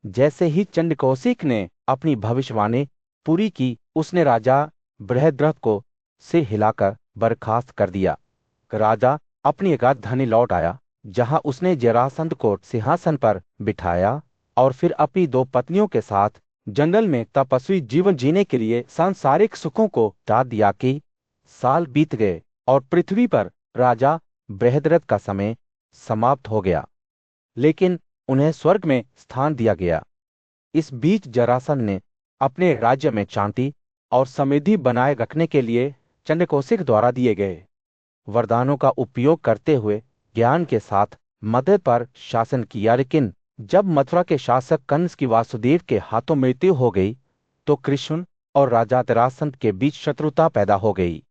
जैसे ही चंडकौशिक ने अपनी भविष्यवाणी पूरी की, उसने राजा बृहद्रथ को सिर हिलाकर बर्खास्त कर दिया। राजा अपनी राजधानी लौट आया, जहां उसने जरासंध को सिंहासन पर बिठाया और फिर अपनी दो पत्नियों के साथ जंगल में तपस्वी जीवन जीने के लिए सांसारिक सुखों को त्याग दिया। कि साल बीत गए और पृथ्वी पर राजा बृहद्रथ का समय समाप्त हो गया, लेकिन उन्हें स्वर्ग में स्थान दिया गया। इस बीच जरासंध ने अपने राज्य में शांति और समृद्धि बनाए रखने के लिए चंडकौशिक द्वारा दिए गए वरदानों का उपयोग करते हुए ज्ञान के साथ मगध पर शासन किया। लेकिन जब मथुरा के शासक कंस की वासुदेव के हाथों मृत्यु हो गई, तो कृष्ण और राजा जरासंध के बीच शत्रुता पैदा हो गई।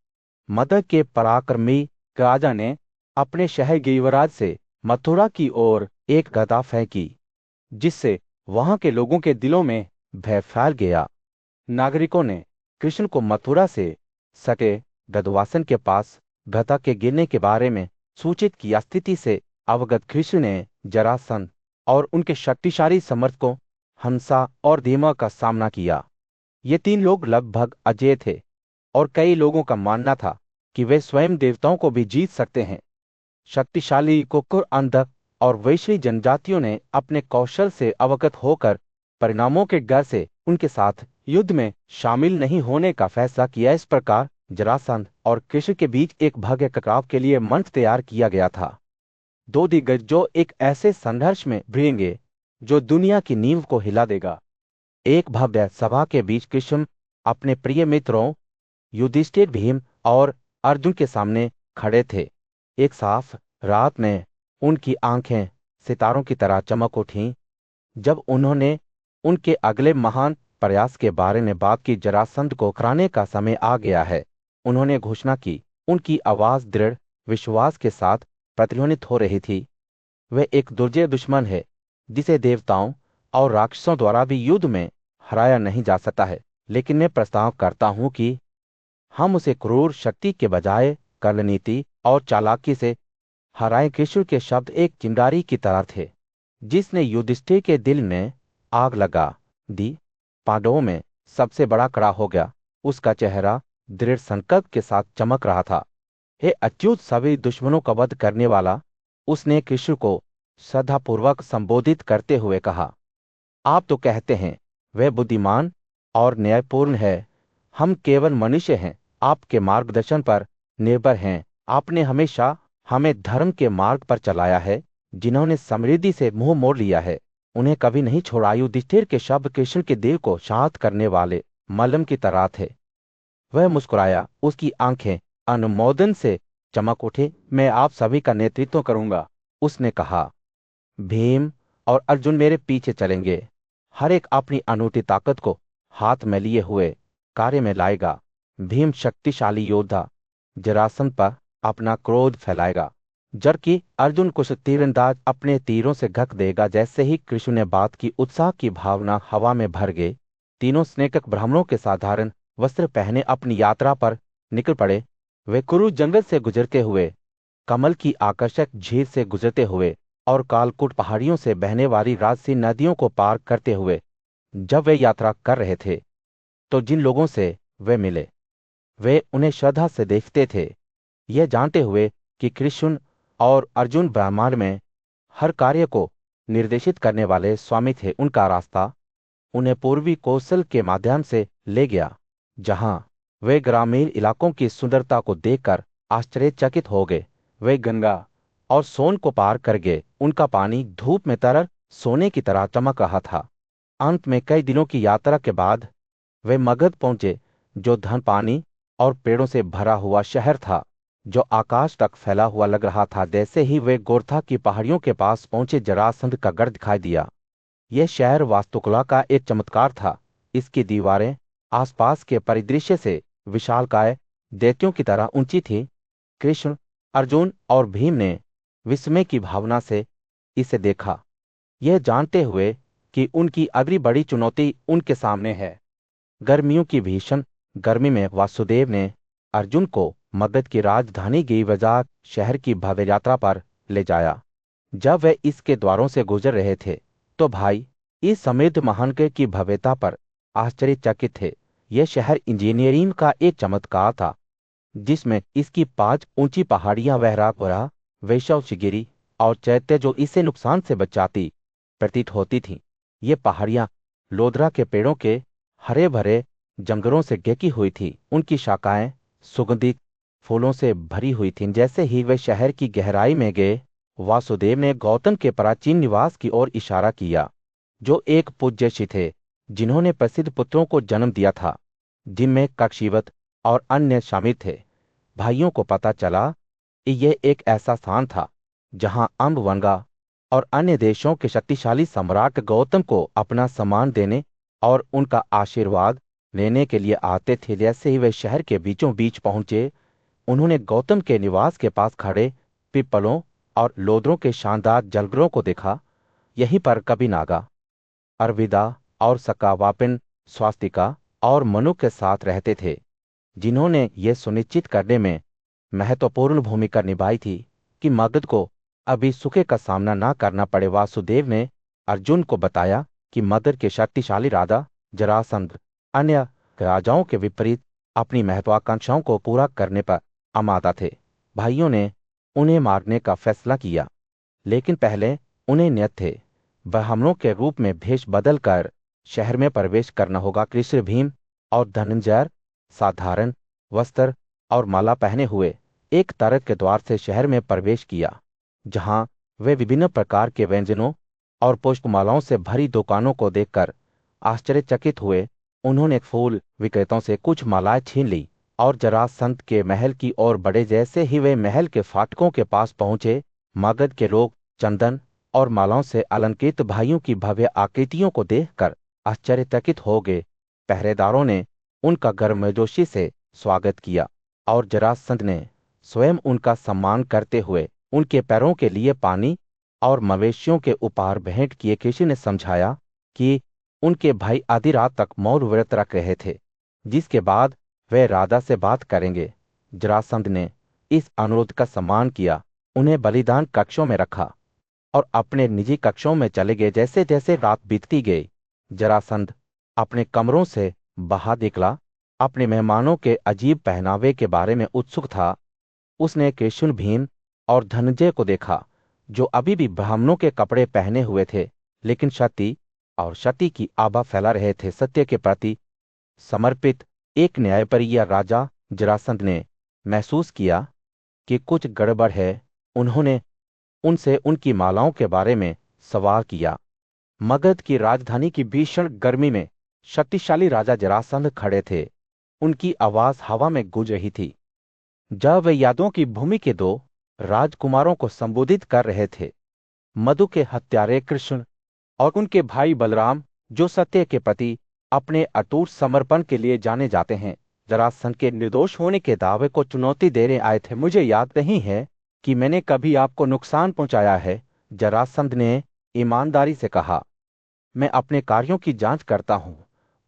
मगध के पराक्रमी राजा ने अपने शहर गिरिवराज से मथुरा की ओर एक गदा फेंकी, जिससे वहां के लोगों के दिलों में भय फैल गया। नागरिकों ने कृष्ण को मथुरा से सटे गदवासन के पास गदा के गिरने के बारे में सूचित किया। स्थिति से अवगत कृष्ण ने जरासंध और उनके शक्तिशाली समर्थकों हंसा और धीमा का सामना किया। ये तीन लोग लगभग अजेय थे और कई लोगों का मानना था कि वे स्वयं देवताओं को भी जीत सकते हैं। शक्तिशाली कुकुर, अंधक और वैश्वी जनजातियों ने अपने कौशल से अवगत होकर परिणामों के डर से उनके साथ युद्ध में शामिल नहीं होने का फैसला किया। इस प्रकार जरासंध और कृष्ण के बीच एक भव्य टकराव के लिए मंच तैयार किया गया था। दो दिग्गज जो एक ऐसे संघर्ष में भिड़ेंगे जो दुनिया की नींव को हिला देगा। एक भव्य सभा के बीच कृष्ण अपने प्रिय मित्रों युधिष्ठिर, भीम और अर्जुन के सामने खड़े थे। एक साफ रात में उनकी आंखें सितारों की तरह चमक उठीं जब उन्होंने उनके अगले महान प्रयास के बारे में बात की। जरासंध को हराने का समय आ गया है, उन्होंने घोषणा की। उनकी आवाज दृढ़ विश्वास के साथ प्रतिध्वनित हो रही थी। वह एक दुर्जय दुश्मन है जिसे देवताओं और राक्षसों द्वारा भी युद्ध में हराया नहीं जा सकता है। लेकिन मैं प्रस्ताव करता हूं कि हम उसे क्रूर शक्ति के बजाय कलनीति और चालाकी से हराएं। कृष्ण के शब्द एक चिंगारी की तरह थे, जिसने युधिष्ठिर के दिल में आग लगा दी। पांडवों में सबसे बड़ा खड़ा हो गया। उसका चेहरा दृढ़ संकल्प के साथ चमक रहा था। हे अच्युत, सभी दुश्मनों का वध करने वाला, उसने कृष्ण को श्रद्धापूर्वक संबोधित करते हुए कहा। आप तो कहते हैं वह बुद्धिमान और न्यायपूर्ण है। हम केवल मनुष्य हैं, आपके मार्गदर्शन पर निर्भर हैं। आपने हमेशा हमें धर्म के मार्ग पर चलाया है। जिन्होंने समृद्धि से मुंह मोड़ लिया है, उन्हें कभी नहीं छोड़ा। युधिष्ठिर के शब्द कृष्ण के दिल को शांत करने वाले मलम की तरह थे। वह मुस्कुराया, उसकी आंखें अनुमोदन से चमक उठे। मैं आप सभी का नेतृत्व करूंगा, उसने कहा। भीम और अर्जुन मेरे पीछे चलेंगे। हर एक अपनी अनूठी ताकत को हाथ में लिए हुए कार्य में लाएगा। भीम शक्तिशाली योद्धा जरासंध पर अपना क्रोध फैलाएगा, जबकि अर्जुन कुछ तीरंदाज अपने तीरों से ढक देगा। जैसे ही कृष्ण ने बात की, उत्साह की भावना हवा में भर गई। तीनों स्नेहक ब्राह्मणों के साधारण वस्त्र पहने अपनी यात्रा पर निकल पड़े। वे कुरु जंगल से गुजरते हुए, कमल की आकर्षक झील से गुजरते हुए और कालकूट पहाड़ियों से बहने वाली राजसी नदियों को पार करते हुए, जब वे यात्रा कर रहे थे, तो जिन लोगों से वे मिले, वे उन्हें श्रद्धा से देखते थे, यह जानते हुए कि कृष्ण और अर्जुन ब्रह्मांड में हर कार्य को निर्देशित करने वाले स्वामी थे। उनका रास्ता उन्हें पूर्वी कौशल के माध्यम से ले गया, जहां वे ग्रामीण इलाकों की सुंदरता को देखकर आश्चर्यचकित हो गए। वे गंगा और सोन को पार कर गए। उनका पानी धूप में तरल सोने की तरह चमक रहा था। अंत में कई दिनों की यात्रा के बाद वे मगध पहुंचे, जो धन, पानी और पेड़ों से भरा हुआ शहर था, जो आकाश तक फैला हुआ लग रहा था। जैसे ही वे गोरथा की पहाड़ियों के पास पहुंचे, जरासंध का गढ़ दिखाई दिया। यह शहर वास्तुकला का एक चमत्कार था। इसकी दीवारें आसपास के परिदृश्य से विशालकाय दैत्यों की तरह ऊंची थी। कृष्ण, अर्जुन और भीम ने विस्मय की भावना से इसे देखा, यह जानते हुए कि उनकी अगली बड़ी चुनौती उनके सामने है। गर्मियों की भीषण गर्मी में वासुदेव ने अर्जुन को मगध की राजधानी गिरिवजा शहर की भव्य यात्रा पर ले जाया। जब वे इसके द्वारों से गुजर रहे थे, तो भाई, इस समृद्ध महानगर की भव्यता पर आश्चर्यचकित थे। यह शहर इंजीनियरिंग का एक चमत्कार था, जिसमें इसकी 5 ऊंची पहाड़ियां वहरापुरा, वैशवशिगिरी और चैत्य जो इसे नुकसान से बचाती प्रतीत होती थीं। ये पहाड़ियां लोदरा के पेड़ों के हरे भरे जंगलों से ढकी हुई थी। उनकी शाखाएं सुगंधित फूलों से भरी हुई थीं। जैसे ही वे शहर की गहराई में गए, वासुदेव ने गौतम के प्राचीन निवास की ओर इशारा किया, जो एक पूज्य ऋषि थे जिन्होंने प्रसिद्ध पुत्रों को जन्म दिया था, जिनमें कक्षीवत और अन्य शामिल थे। भाइयों को पता चला कि यह एक ऐसा स्थान था जहां अम्बवंगा और अन्य देशों के शक्तिशाली सम्राट गौतम को अपना सम्मान देने और उनका आशीर्वाद लेने के लिए आते थे। जैसे ही वे शहर के बीचों बीच पहुंचे, उन्होंने गौतम के निवास के पास खड़े पीपलों और लोदरों के शानदार जलग्रों को देखा। यहीं पर कभी नागा, अरविदा और सकावापिन स्वास्तिका और मनु के साथ रहते थे, जिन्होंने ये सुनिश्चित करने में महत्वपूर्ण भूमिका निभाई थी कि मगध को अभी सूखे का सामना न करना पड़े। वासुदेव ने अर्जुन को बताया कि मगध के शक्तिशाली राजा जरासंध अन्य राजाओं के विपरीत अपनी महत्वाकांक्षाओं को पूरा करने पर आमादा थे। भाइयों ने उन्हें मारने का फैसला किया, लेकिन पहले उन्हें नियत थे ब्राह्मणों के रूप में भेष बदल कर शहर में प्रवेश करना होगा। कृष्ण, भीम और धनंजय साधारण वस्त्र और माला पहने हुए एक तरक के द्वार से शहर में प्रवेश किया, जहां वे विभिन्न प्रकार के व्यंजनों और पुष्पमालाओं से भरी दुकानों को देखकर आश्चर्यचकित हुए। उन्होंने फूल विक्रेताओं से कुछ मालाएं छीन ली और जरासंध के महल की ओर बढ़े। जैसे ही वे महल के फाटकों के पास पहुंचे, मगध के लोग चंदन और मालाओं से अलंकृत भाइयों की भव्य आकृतियों को देखकर आश्चर्यचकित हो गए। पहरेदारों ने उनका गर्मजोशी से स्वागत किया और जरासंध ने स्वयं उनका सम्मान करते हुए उनके पैरों के लिए पानी और मवेशियों के उपहार भेंट किए। कृष्ण ने समझाया कि उनके भाई आधी रात तक मौन व्रत रख रहे थे, जिसके बाद वे राजा से बात करेंगे। जरासंध ने इस अनुरोध का सम्मान किया, उन्हें बलिदान कक्षों में रखा और अपने निजी कक्षों में चले गए। जैसे जैसे रात बीतती गई, जरासंध अपने कमरों से बाहर निकला, अपने मेहमानों के अजीब पहनावे के बारे में उत्सुक था। उसने कृष्ण, भीम और धनंजय को देखा, जो अभी भी ब्राह्मणों के कपड़े पहने हुए थे, लेकिन सती की आभा फैला रहे थे। सत्य के प्रति समर्पित एक न्यायप्रिय राजा जरासंध ने महसूस किया कि कुछ गड़बड़ है। उन्होंने उनसे उनकी मालाओं के बारे में सवाल किया। मगध की राजधानी की भीषण गर्मी में शक्तिशाली राजा जरासंध खड़े थे। उनकी आवाज हवा में गूंज रही थी जब वे यादों की भूमि के 2 राजकुमारों को संबोधित कर रहे थे, मधु के हत्यारे कृष्ण और उनके भाई बलराम, जो सत्य के प्रति अपने अटूट समर्पण के लिए जाने जाते हैं। जरासंध के निर्दोष होने के दावे को चुनौती देने आए थे। मुझे याद नहीं है कि मैंने कभी आपको नुकसान पहुंचाया है, जरासंध ने ईमानदारी से कहा। मैं अपने कार्यों की जांच करता हूं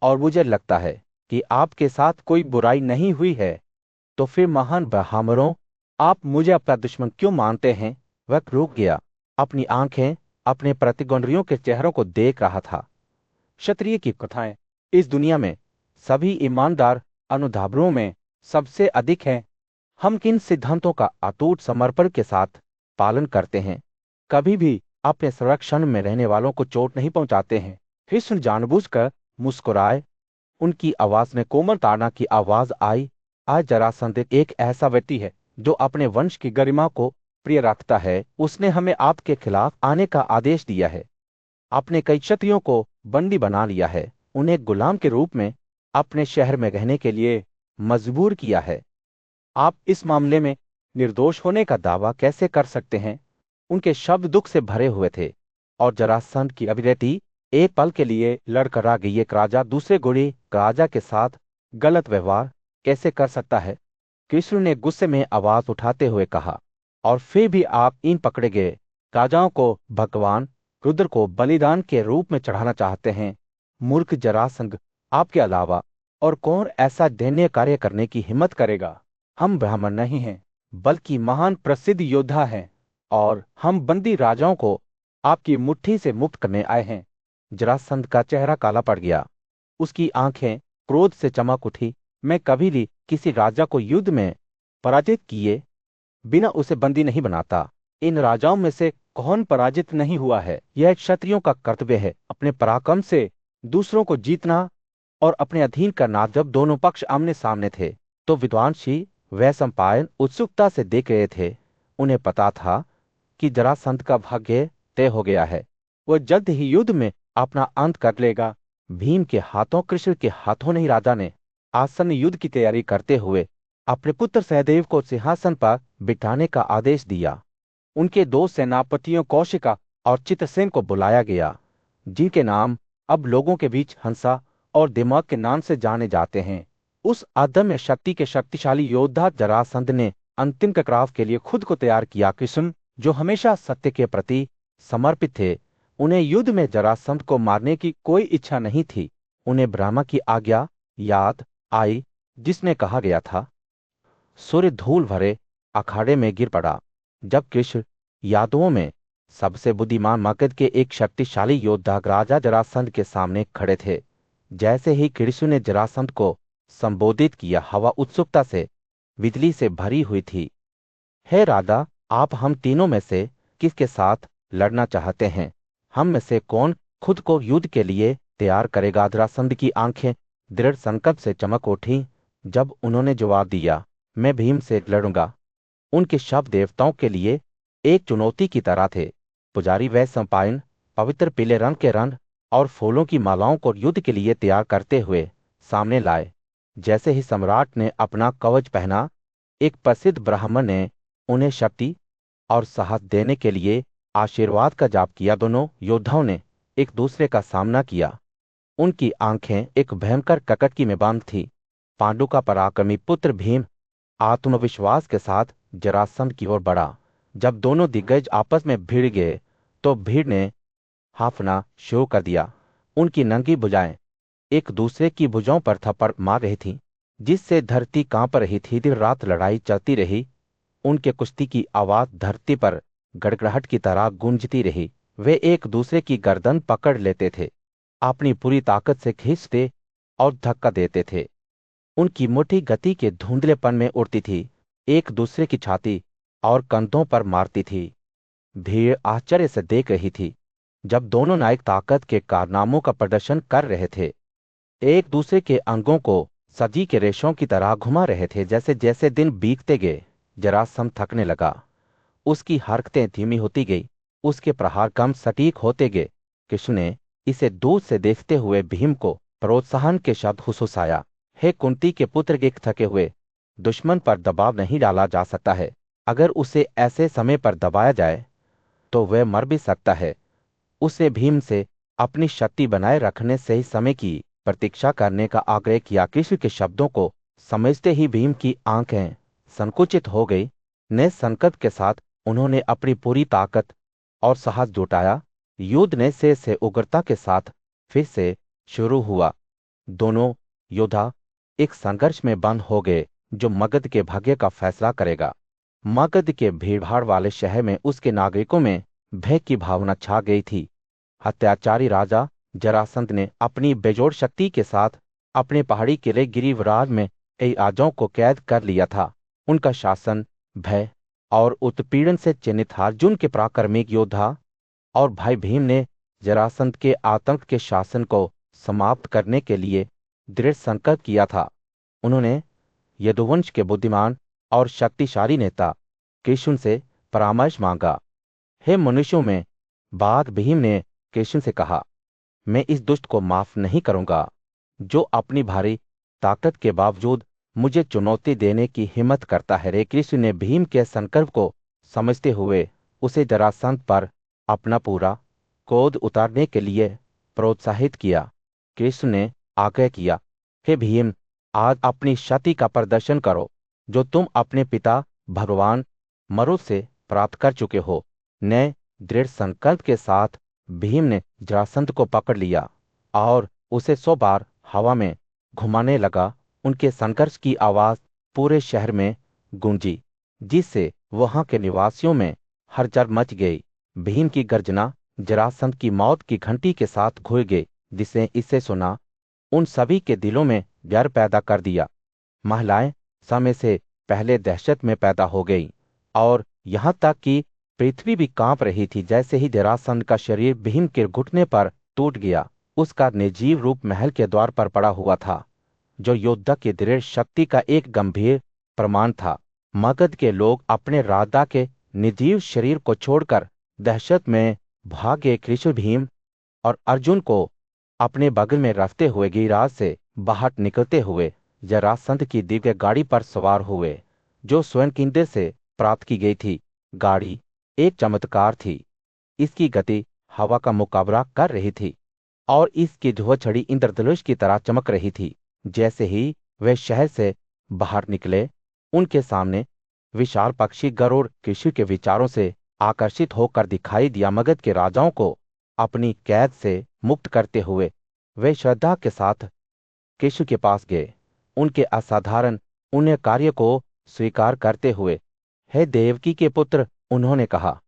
और मुझे लगता है कि आपके साथ कोई बुराई नहीं हुई है। तो फिर महान ब्राह्मणों, आप मुझे अपना दुश्मन क्यों मानते हैं? वह रुक गया, अपनी आंखें अपने प्रतिद्वंद्वियों के चेहरों को देख रहा था। क्षत्रिय की कथाएं इस दुनिया में सभी ईमानदार अनुधावरों में सबसे अधिक हैं। हम किन सिद्धांतों का अटूट समर्पण के साथ पालन करते हैं, कभी भी अपने संरक्षण में रहने वालों को चोट नहीं पहुंचाते हैं। कृष्ण जानबूझकर मुस्कुराए, उनकी आवाज में कोमल ताड़ना की आवाज आई। आज जरासंध एक ऐसा व्यक्ति है जो अपने वंश की गरिमा को प्रिय रखता है। उसने हमें आपके खिलाफ आने का आदेश दिया है। आपने कई क्षत्रियों को बंदी बना लिया है, उन्हें गुलाम के रूप में अपने शहर में रहने के लिए मजबूर किया है। आप इस मामले में निर्दोष होने का दावा कैसे कर सकते हैं? उनके शब्द दुख से भरे हुए थे और जरासंध की अभिव्यक्ति एक पल के लिए लड़खड़ा गई। एक राजा दूसरे गुड़ी राजा के साथ गलत व्यवहार कैसे कर सकता है? कृष्ण ने गुस्से में आवाज उठाते हुए कहा, और फिर भी आप इन पकड़े गए राजाओं को भगवान रुद्र को बलिदान के रूप में चढ़ाना चाहते हैं। मूर्ख जरासंध, आपके अलावा और कौन ऐसा दैन्य कार्य करने की हिम्मत करेगा? हम ब्राह्मण नहीं हैं, बल्कि महान प्रसिद्ध योद्धा हैं, और हम बंदी राजाओं को आपकी मुट्ठी से मुक्त करने आए हैं। जरासंध का चेहरा काला पड़ गया। उसकी आंखें क्रोध से चमक उठी। मैं कभी भी किसी राजा को युद्ध में पराजित किए बिना उसे बंदी नहीं बनाता। इन राजाओं में से कौन पराजित नहीं हुआ है? यह एक क्षत्रियों का कर्तव्य है, अपने पराक्रम से दूसरों को जीतना और अपने अधीन करना। जब दोनों पक्ष आमने सामने थे तो विद्वांशी वह सम्पायन उत्सुकता से देख रहे थे। उन्हें पता था कि जरासंध का भाग्य तय हो गया है। वह जल्द ही युद्ध में अपना अंत कर लेगा। भीम के हाथों, कृष्ण के हाथों ने ही राजा ने आसन्न युद्ध की तैयारी करते हुए अपने पुत्र सहदेव को सिंहासन पर बिठाने का आदेश दिया। उनके दो सेनापतियों कौशिका और चित्रसेन को बुलाया गया, जिनके नाम अब लोगों के बीच हंसा और दिमाग के नाम से जाने जाते हैं। उस अदम्य शक्ति के शक्तिशाली योद्धा जरासंध ने अंतिम टकराव के लिए खुद को तैयार किया। कृष्ण, जो हमेशा सत्य के प्रति समर्पित थे, उन्हें युद्ध में जरासंध को मारने की कोई इच्छा नहीं थी। उन्हें ब्रह्मा की आज्ञा याद आई, जिसने कहा गया था, सूर्य धूल भरे अखाड़े में गिर पड़ा। जब कृष्ण यादवों में सबसे बुद्धिमान मगध के एक शक्तिशाली योद्धा राजा जरासंध के सामने खड़े थे। जैसे ही कृष्ण ने जरासंध को संबोधित किया, हवा उत्सुकता से बिजली से भरी हुई थी। हे राजा, आप हम तीनों में से किसके साथ लड़ना चाहते हैं? हम में से कौन खुद को युद्ध के लिए तैयार करेगा? जरासंध की आंखें दृढ़ संकल्प से चमक उठी जब उन्होंने जवाब दिया, मैं भीम से लड़ूंगा। उनके शब्द देवताओं के लिए एक चुनौती की तरह थे। पुजारी वह सम्पायन पवित्र पीले रंग के रंग और फूलों की मालाओं को युद्ध के लिए तैयार करते हुए सामने लाए। जैसे ही सम्राट ने अपना कवच पहना, एक प्रसिद्ध ब्राह्मण ने उन्हें शक्ति और साहस देने के लिए आशीर्वाद का जाप किया। दोनों योद्धाओं ने एक दूसरे का सामना किया। उनकी आंखें एक भयंकर ककटकी में बंद थी। पांडु का पराक्रमी पुत्र भीम आत्मविश्वास के साथ जरासंध की ओर बढ़ा। जब दोनों दिग्गज आपस में भिड़ गए तो भीड़ ने हाफना शुरू कर दिया। उनकी नंगी भुजाएं एक दूसरे की भुजाओं पर थप्पड़ मार रही थीं, जिससे धरती कांप रही थी। दिन रात लड़ाई चलती रही। उनके कुश्ती की आवाज धरती पर गड़गड़ाहट की तरह गूंजती रही। वे एक दूसरे की गर्दन पकड़ लेते थे, अपनी पूरी ताकत से खींचते और धक्का देते थे। उनकी मुट्ठी गति के धुंधलेपन में उड़ती थी, एक दूसरे की छाती और कंधों पर मारती थी। भीड़ आश्चर्य से देख रही थी जब दोनों नायक ताकत के कारनामों का प्रदर्शन कर रहे थे। एक दूसरे के अंगों को सजी के रेशों की तरह घुमा रहे थे। जैसे जैसे दिन बीतते गए, जरासंध थकने लगा। उसकी हरकतें धीमी होती गई, उसके प्रहार कम सटीक होते गए। कृष्ण ने इसे दूर से देखते हुए भीम को प्रोत्साहन के शब्द फुसफुसाया, हे कुंती के पुत्र, एक थके हुए दुश्मन पर दबाव नहीं डाला जा सकता है। अगर उसे ऐसे समय पर दबाया जाए तो वह मर भी सकता है। उसे भीम से अपनी शक्ति बनाए रखने से ही समय की प्रतीक्षा करने का आग्रह किया। कृष्ण के शब्दों को समझते ही भीम की आंखें संकुचित हो गई। नए संकल्प के साथ उन्होंने अपनी पूरी ताकत और साहस जुटाया। युद्ध ने से उग्रता के साथ फिर से शुरू हुआ। दोनों योद्धा एक संघर्ष में बंद हो गए जो मगध के भाग्य का फैसला करेगा। मगध के भीड़भाड़ वाले शहर में उसके नागरिकों में भय की भावना छा गई थी। अत्याचारी राजा जरासंध ने अपनी बेजोड़ शक्ति के साथ अपने पहाड़ी किले गिरिवराज में कई राजाओं को कैद कर लिया था। उनका शासन भय और उत्पीड़न से चिन्हित था। अर्जुन के पराक्रमिक योद्धा और भाई भीम ने जरासंध के आतंक के शासन को समाप्त करने के लिए दृढ़ संकल्प किया था। उन्होंने यदुवंश के बुद्धिमान और शक्तिशाली नेता कृष्ण से परामर्श मांगा। हे मनुष्यों में बाद भीम ने कृष्ण से कहा, मैं इस दुष्ट को माफ नहीं करूंगा जो अपनी भारी ताकत के बावजूद मुझे चुनौती देने की हिम्मत करता है। रे कृष्ण ने भीम के संकल्प को समझते हुए उसे जरासंध पर अपना पूरा क्रोध उतारने के लिए प्रोत्साहित किया। कृष्ण ने आग्रह किया, हे भीम, आज अपनी शक्ति का प्रदर्शन करो जो तुम अपने पिता भगवान मरुत से प्राप्त कर चुके हो। नए दृढ़ संकल्प के साथ भीम ने जरासंध को पकड़ लिया और उसे 100 बार हवा में घुमाने लगा। उनके संघर्ष की आवाज पूरे शहर में गूंजी, जिससे वहां के निवासियों में हलचल मच गई। भीम की गर्जना जरासंध की मौत की घंटी के साथ घुल गए, जिसने इसे सुना उन सभी के दिलों में डर पैदा कर दिया। महिलाएं समय से पहले दहशत में पैदा हो गई और यहाँ तक कि पृथ्वी भी कांप रही थी। जैसे ही जरासंध का शरीर भीम के घुटने पर टूट गया, उसका निर्जीव रूप महल के द्वार पर पड़ा हुआ था, जो योद्धा की दृढ़ शक्ति का एक गंभीर प्रमाण था। मगध के लोग अपने राजा के निर्जीव शरीर को छोड़कर दहशत में भागे। कृष्ण, भीम और अर्जुन को अपने बगल में रखते हुए गिरिराज से बाहर निकलते हुए जरासंध की दिव्य गाड़ी पर सवार हुए, जो स्वयं इंद्र से प्राप्त की गई थी। गाड़ी एक चमत्कार थी। इसकी गति हवा का मुकाबला कर रही थी और इसकी धुआं इंद्रधनुष की तरह चमक रही थी। जैसे ही वे शहर से बाहर निकले, उनके सामने विशाल पक्षी गरुड़ कृषि के विचारों से आकर्षित होकर दिखाई दिया। मगध के राजाओं को अपनी कैद से मुक्त करते हुए वे श्रद्धा के साथ कृष्ण के पास गए। उनके असाधारण पुण्य कार्य को स्वीकार करते हुए, हे देवकी के पुत्र, उन्होंने कहा,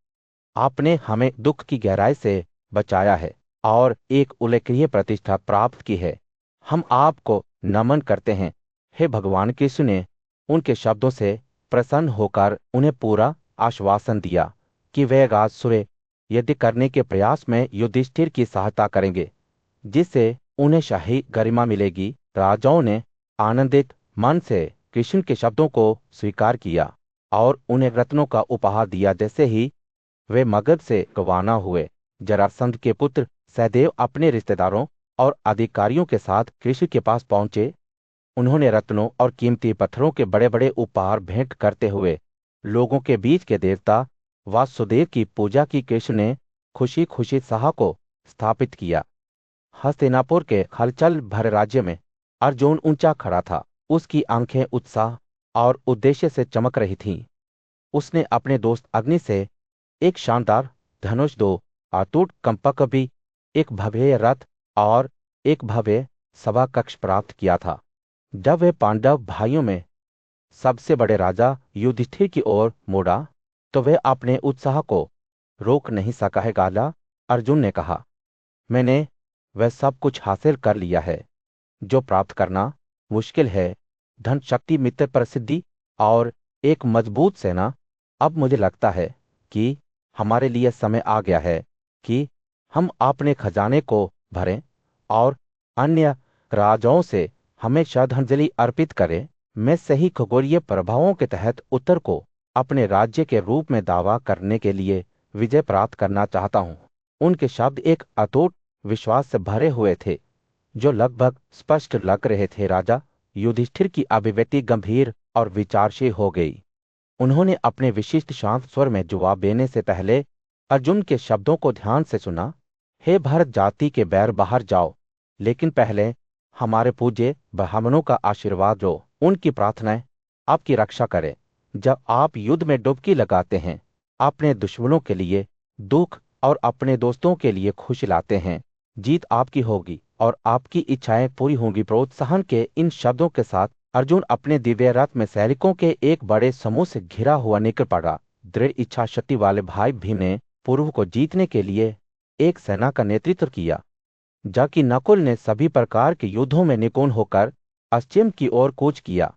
आपने हमें दुख की गहराई से बचाया है और एक उल्लेखनीय प्रतिष्ठा प्राप्त की है। हम आपको नमन करते हैं। हे भगवान कृष्ण ने उनके शब्दों से प्रसन्न होकर उन्हें पूरा आश्वासन दिया कि वे राजसूय यदि करने के प्रयास में युधिष्ठिर की सहायता करेंगे, जिससे उन्हें शाही गरिमा मिलेगी। राजाओं ने आनंदित मन से कृष्ण के शब्दों को स्वीकार किया और उन्हें रत्नों का उपहार दिया। जैसे ही वे मगध से रवाना हुए, जरासंध के पुत्र सहदेव अपने रिश्तेदारों और अधिकारियों के साथ कृष्ण के पास पहुंचे। उन्होंने रत्नों और कीमती पत्थरों के बड़े बड़े उपहार भेंट करते हुए लोगों के बीच के देवता वासुदेव की पूजा की। कृष्ण ने खुशी खुशी सभा को स्थापित किया। हस्तिनापुर के हलचल भरे राज्य में अर्जुन ऊंचा खड़ा था। उसकी आंखें उत्साह और उद्देश्य से चमक रही थीं। उसने अपने दोस्त अग्नि से एक शानदार धनुष, दो अटूट कंपक भी, एक भव्य रथ और एक भव्य सभा कक्ष प्राप्त किया था। जब वे पांडव भाइयों में सबसे बड़े राजा युधिष्ठिर की ओर मुड़ा, तो वे अपने उत्साह को रोक नहीं सका है। गाला अर्जुन ने कहा, मैंने वह सब कुछ हासिल कर लिया है जो प्राप्त करना मुश्किल है, धन, शक्ति, मित्र, प्रसिद्धि और एक मजबूत सेना। अब मुझे लगता है कि हमारे लिए समय आ गया है कि हम अपने खजाने को भरें और अन्य राजाओं से हमें श्रद्धांजलि अर्पित करें। मैं सही खगोलीय प्रभावों के तहत उत्तर को अपने राज्य के रूप में दावा करने के लिए विजय प्राप्त करना चाहता हूँ। उनके शब्द एक अटूट विश्वास से भरे हुए थे, जो लगभग स्पष्ट लग रहे थे। राजा युधिष्ठिर की अभिव्यक्ति गंभीर और विचारशील हो गई। उन्होंने अपने विशिष्ट शांत स्वर में जवाब देने से पहले अर्जुन के शब्दों को ध्यान से सुना। हे भारत जाति के बैर, बाहर जाओ, लेकिन पहले हमारे पूज्य ब्राह्मणों का आशीर्वाद लो। उनकी प्रार्थनाएं आपकी रक्षा करें। जब आप युद्ध में डुबकी लगाते हैं, अपने दुश्मनों के लिए दुख और अपने दोस्तों के लिए खुशी लाते हैं, जीत आपकी होगी और आपकी इच्छाएं पूरी होंगी। प्रोत्साहन के इन शब्दों के साथ अर्जुन अपने दिव्य रथ में सैनिकों के एक बड़े समूह से घिरा हुआ निकल पड़ा। दृढ़ इच्छा शक्ति वाले भाई भीम ने पूर्व को जीतने के लिए एक सेना का नेतृत्व किया, जबकि नकुल ने सभी प्रकार के युद्धों में निपुण होकर पश्चिम की ओर कूच किया।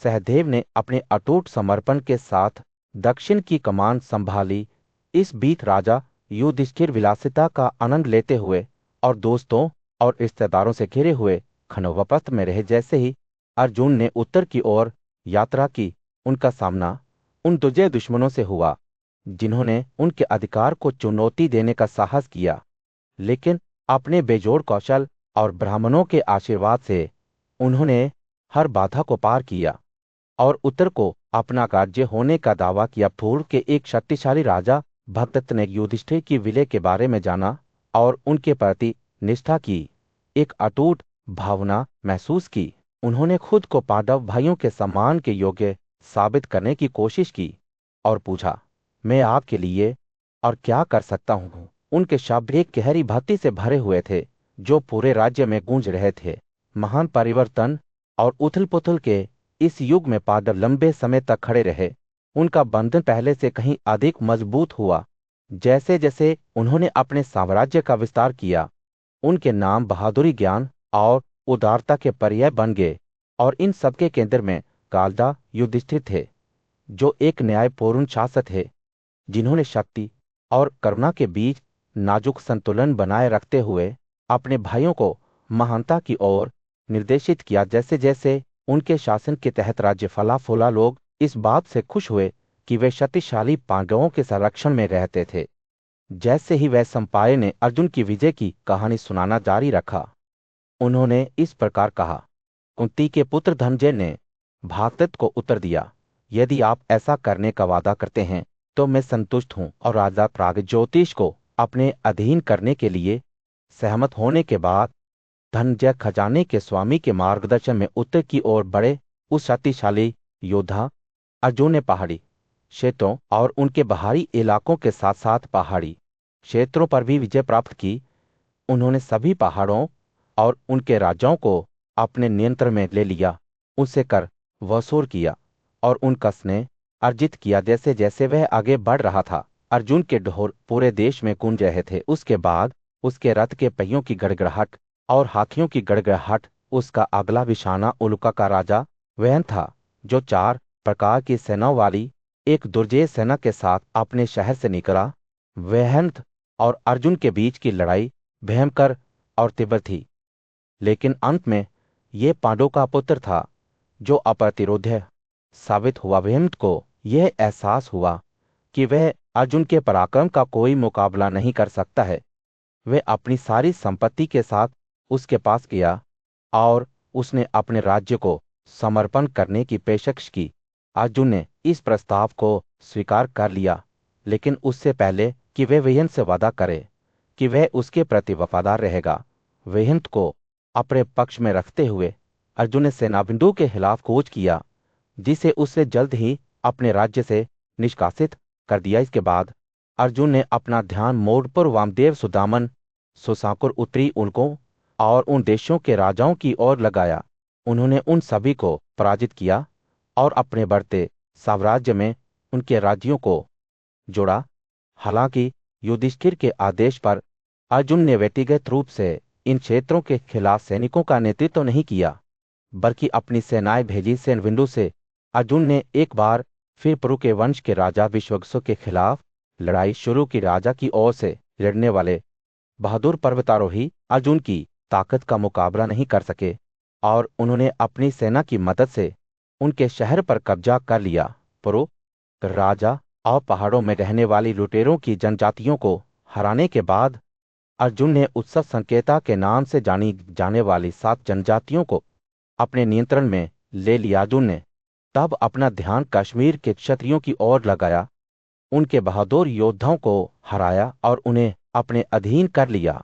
सहदेव ने अपने अटूट समर्पण के साथ दक्षिण की कमान संभाली। इस बीच राजा युधिष्ठिर विलासिता का आनंद लेते हुए और दोस्तों और रिश्तेदारों से घिरे हुए खनोवपथ में रहे। जैसे ही अर्जुन ने उत्तर की ओर यात्रा की, उनका सामना उन दूजे दुश्मनों से हुआ जिन्होंने उनके अधिकार को चुनौती देने का साहस किया, लेकिन अपने बेजोड़ कौशल और ब्राह्मणों के आशीर्वाद से उन्होंने हर बाधा को पार किया और उत्तर को अपना राज्य होने का दावा किया। पूर्व के एक शक्तिशाली राजा भगदत्त ने युधिष्ठिर की विजय के बारे में जाना और उनके प्रति निष्ठा की एक अटूट भावना महसूस की। उन्होंने खुद को पांडव भाइयों के सम्मान के योग्य साबित करने की कोशिश की और पूछा, मैं आपके लिए और क्या कर सकता हूँ। उनके शब्द एक गहरी भक्ति से भरे हुए थे, जो पूरे राज्य में गूंज रहे थे। महान परिवर्तन और उथल पुथल के इस युग में पांडव लंबे समय तक खड़े रहे। उनका बंधन पहले से कहीं अधिक मजबूत हुआ जैसे जैसे उन्होंने अपने साम्राज्य का विस्तार किया, उनके नाम बहादुरी, ज्ञान और उदारता के पर्याय बन गए। और इन सबके केंद्र में कालदा युधिष्ठिर थे, जो एक न्यायपूर्ण शासक थे, जिन्होंने शक्ति और करुणा के बीच नाजुक संतुलन बनाए रखते हुए अपने भाइयों को महानता की ओर निर्देशित किया। जैसे जैसे उनके शासन के तहत राज्य फला फूला, लोग इस बात से खुश हुए कि वे शक्तिशाली पांडवों के संरक्षण में रहते थे। जैसे ही वह सम्पाय ने अर्जुन की विजय की कहानी सुनाना जारी रखा, उन्होंने इस प्रकार कहा। कुंती के पुत्र धनंजय ने भागदत्त को उत्तर दिया, यदि आप ऐसा करने का वादा करते हैं तो मैं संतुष्ट हूं। और राजा प्रागज्योतिष को अपने अधीन करने के लिए सहमत होने के बाद धनंजय खजाने के स्वामी के मार्गदर्शन में उत्तर की ओर बढ़े। उस शक्तिशाली योद्धा अर्जुन ने पहाड़ी क्षेत्रों और उनके बाहरी इलाकों के साथ साथ पहाड़ी क्षेत्रों पर भी विजय प्राप्त की। उन्होंने सभी पहाड़ों और उनके राजाओं को अपने नियंत्रण में ले लिया, उनसे कर वसूल किया और उनका स्नेह अर्जित किया। जैसे जैसे वह आगे बढ़ रहा था, अर्जुन के ढोल पूरे देश में गूंज रहे थे। उसके बाद उसके रथ के पहियों की गड़गड़ाहट और हाथियों की गड़गड़ाहट। उसका अगला निशाना उल्का का राजा वहन था, जो 4 प्रकार की सेनाओं वाली एक दुर्जय सेना के साथ अपने शहर से निकला। वहंत और अर्जुन के बीच की लड़ाई भयंकर और तीव्र थी, लेकिन अंत में ये पांडव का पुत्र था जो अप्रतिरोध्य साबित हुआ। वहंत को यह एहसास हुआ कि वह अर्जुन के पराक्रम का कोई मुकाबला नहीं कर सकता है। वह अपनी सारी संपत्ति के साथ उसके पास गया और उसने अपने राज्य को समर्पण करने की पेशकश की। अर्जुन ने इस प्रस्ताव को स्वीकार कर लिया, लेकिन उससे पहले कि वह वहंत से वादा करे कि वह उसके प्रति वफादार रहेगा। वहंत को अपने पक्ष में रखते हुए अर्जुन ने सेनाबिंदु के खिलाफ कूच किया, जिसे उसने जल्द ही अपने राज्य से निष्कासित कर दिया। इसके बाद अर्जुन ने अपना ध्यान मोड़पुर, वामदेव, सुदामन, सुसाकुर, उत्तरी उल्कों और उन देशों के राजाओं की ओर लगाया। उन्होंने उन सभी को पराजित किया और अपने बढ़ते साम्राज्य में उनके राज्यों को जोड़ा। हालांकि युधिष्ठिर के आदेश पर अर्जुन ने व्यक्तिगत रूप से इन क्षेत्रों के खिलाफ सैनिकों का नेतृत्व नहीं किया, बल्कि अपनी सेनाएं भेजी। सेनबिंदु से अर्जुन ने एक बार फिर पुरु के वंश के राजा विश्वक्सेन के खिलाफ लड़ाई शुरू की। राजा की ओर से लड़ने वाले बहादुर पर्वतारोही अर्जुन की ताकत का मुकाबला नहीं कर सके और उन्होंने अपनी सेना की मदद से उनके शहर पर कब्जा कर लिया। पुरु राजा और पहाड़ों में रहने वाली लुटेरों की जनजातियों को हराने के बाद अर्जुन ने उत्सव संकेता के नाम से जानी जाने वाली 7 जनजातियों को अपने नियंत्रण में ले लिया। अर्जुन ने तब अपना ध्यान कश्मीर के क्षत्रियों की ओर लगाया, उनके बहादुर योद्धाओं को हराया और उन्हें अपने अधीन कर लिया।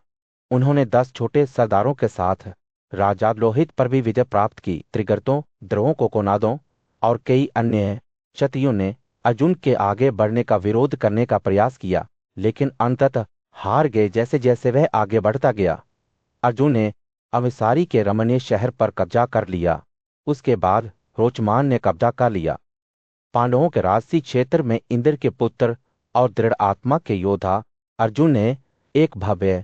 उन्होंने 10 छोटे सरदारों के साथ राजा लोहित पर भी विजय प्राप्त की। त्रिगर्तों, द्रोहों, कोकोनादों और कई अन्य क्षत्रियों ने अर्जुन के आगे बढ़ने का विरोध करने का प्रयास किया, लेकिन अंततः हार गए। जैसे जैसे वह आगे बढ़ता गया, अर्जुन ने अविसारी के रमणीय शहर पर कब्जा कर लिया। उसके बाद रोचमान ने कब्जा कर लिया। पांडवों के राजसी क्षेत्र में इंद्र के पुत्र और दृढ़ आत्मा के योद्धा अर्जुन ने एक भव्य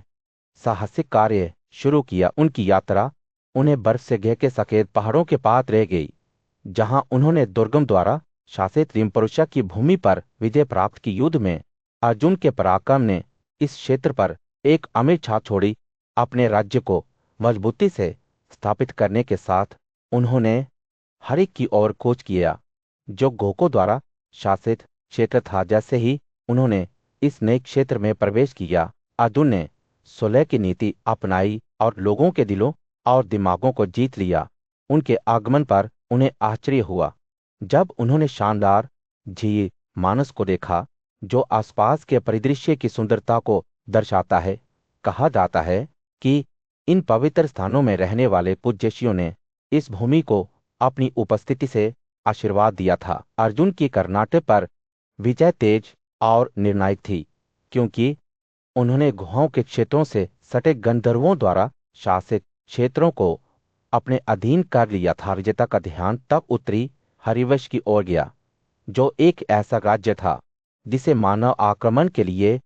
साहसिक कार्य शुरू किया। उनकी यात्रा उन्हें बर्फ से घे सफेद पहाड़ों के पास रह गई, जहां उन्होंने दुर्गम द्वारा शासित रिमपुरुषा की भूमि पर विजय प्राप्त की। युद्ध में अर्जुन के पराक्रम ने इस क्षेत्र पर एक अमिट छाप छोड़ी। अपने राज्य को मजबूती से स्थापित करने के साथ उन्होंने हरिक की ओर कूच किया, जो गोकों द्वारा शासित क्षेत्र था। जैसे ही उन्होंने इस नए क्षेत्र में प्रवेश किया, अर्जुन ने सुलह की नीति अपनाई और लोगों के दिलों और दिमागों को जीत लिया। उनके आगमन पर उन्हें आश्चर्य हुआ जब उन्होंने शानदार झील मानस को देखा, जो आसपास के परिदृश्य की सुंदरता को दर्शाता है। कहा जाता है कि इन पवित्र स्थानों में रहने वाले पूज्यशियों ने इस भूमि को अपनी उपस्थिति से आशीर्वाद दिया था। अर्जुन की कर्नाटक पर विजय तेज और निर्णायक थी, क्योंकि उन्होंने गुहाओं के क्षेत्रों से सटे गंधर्वों द्वारा शासित क्षेत्रों को अपने अधीन कर लिया था। विजेता का ध्यान तब उत्तरी हरिवंश की ओर गया, जो एक ऐसा राज्य था जिसे मानव आक्रमण के लिए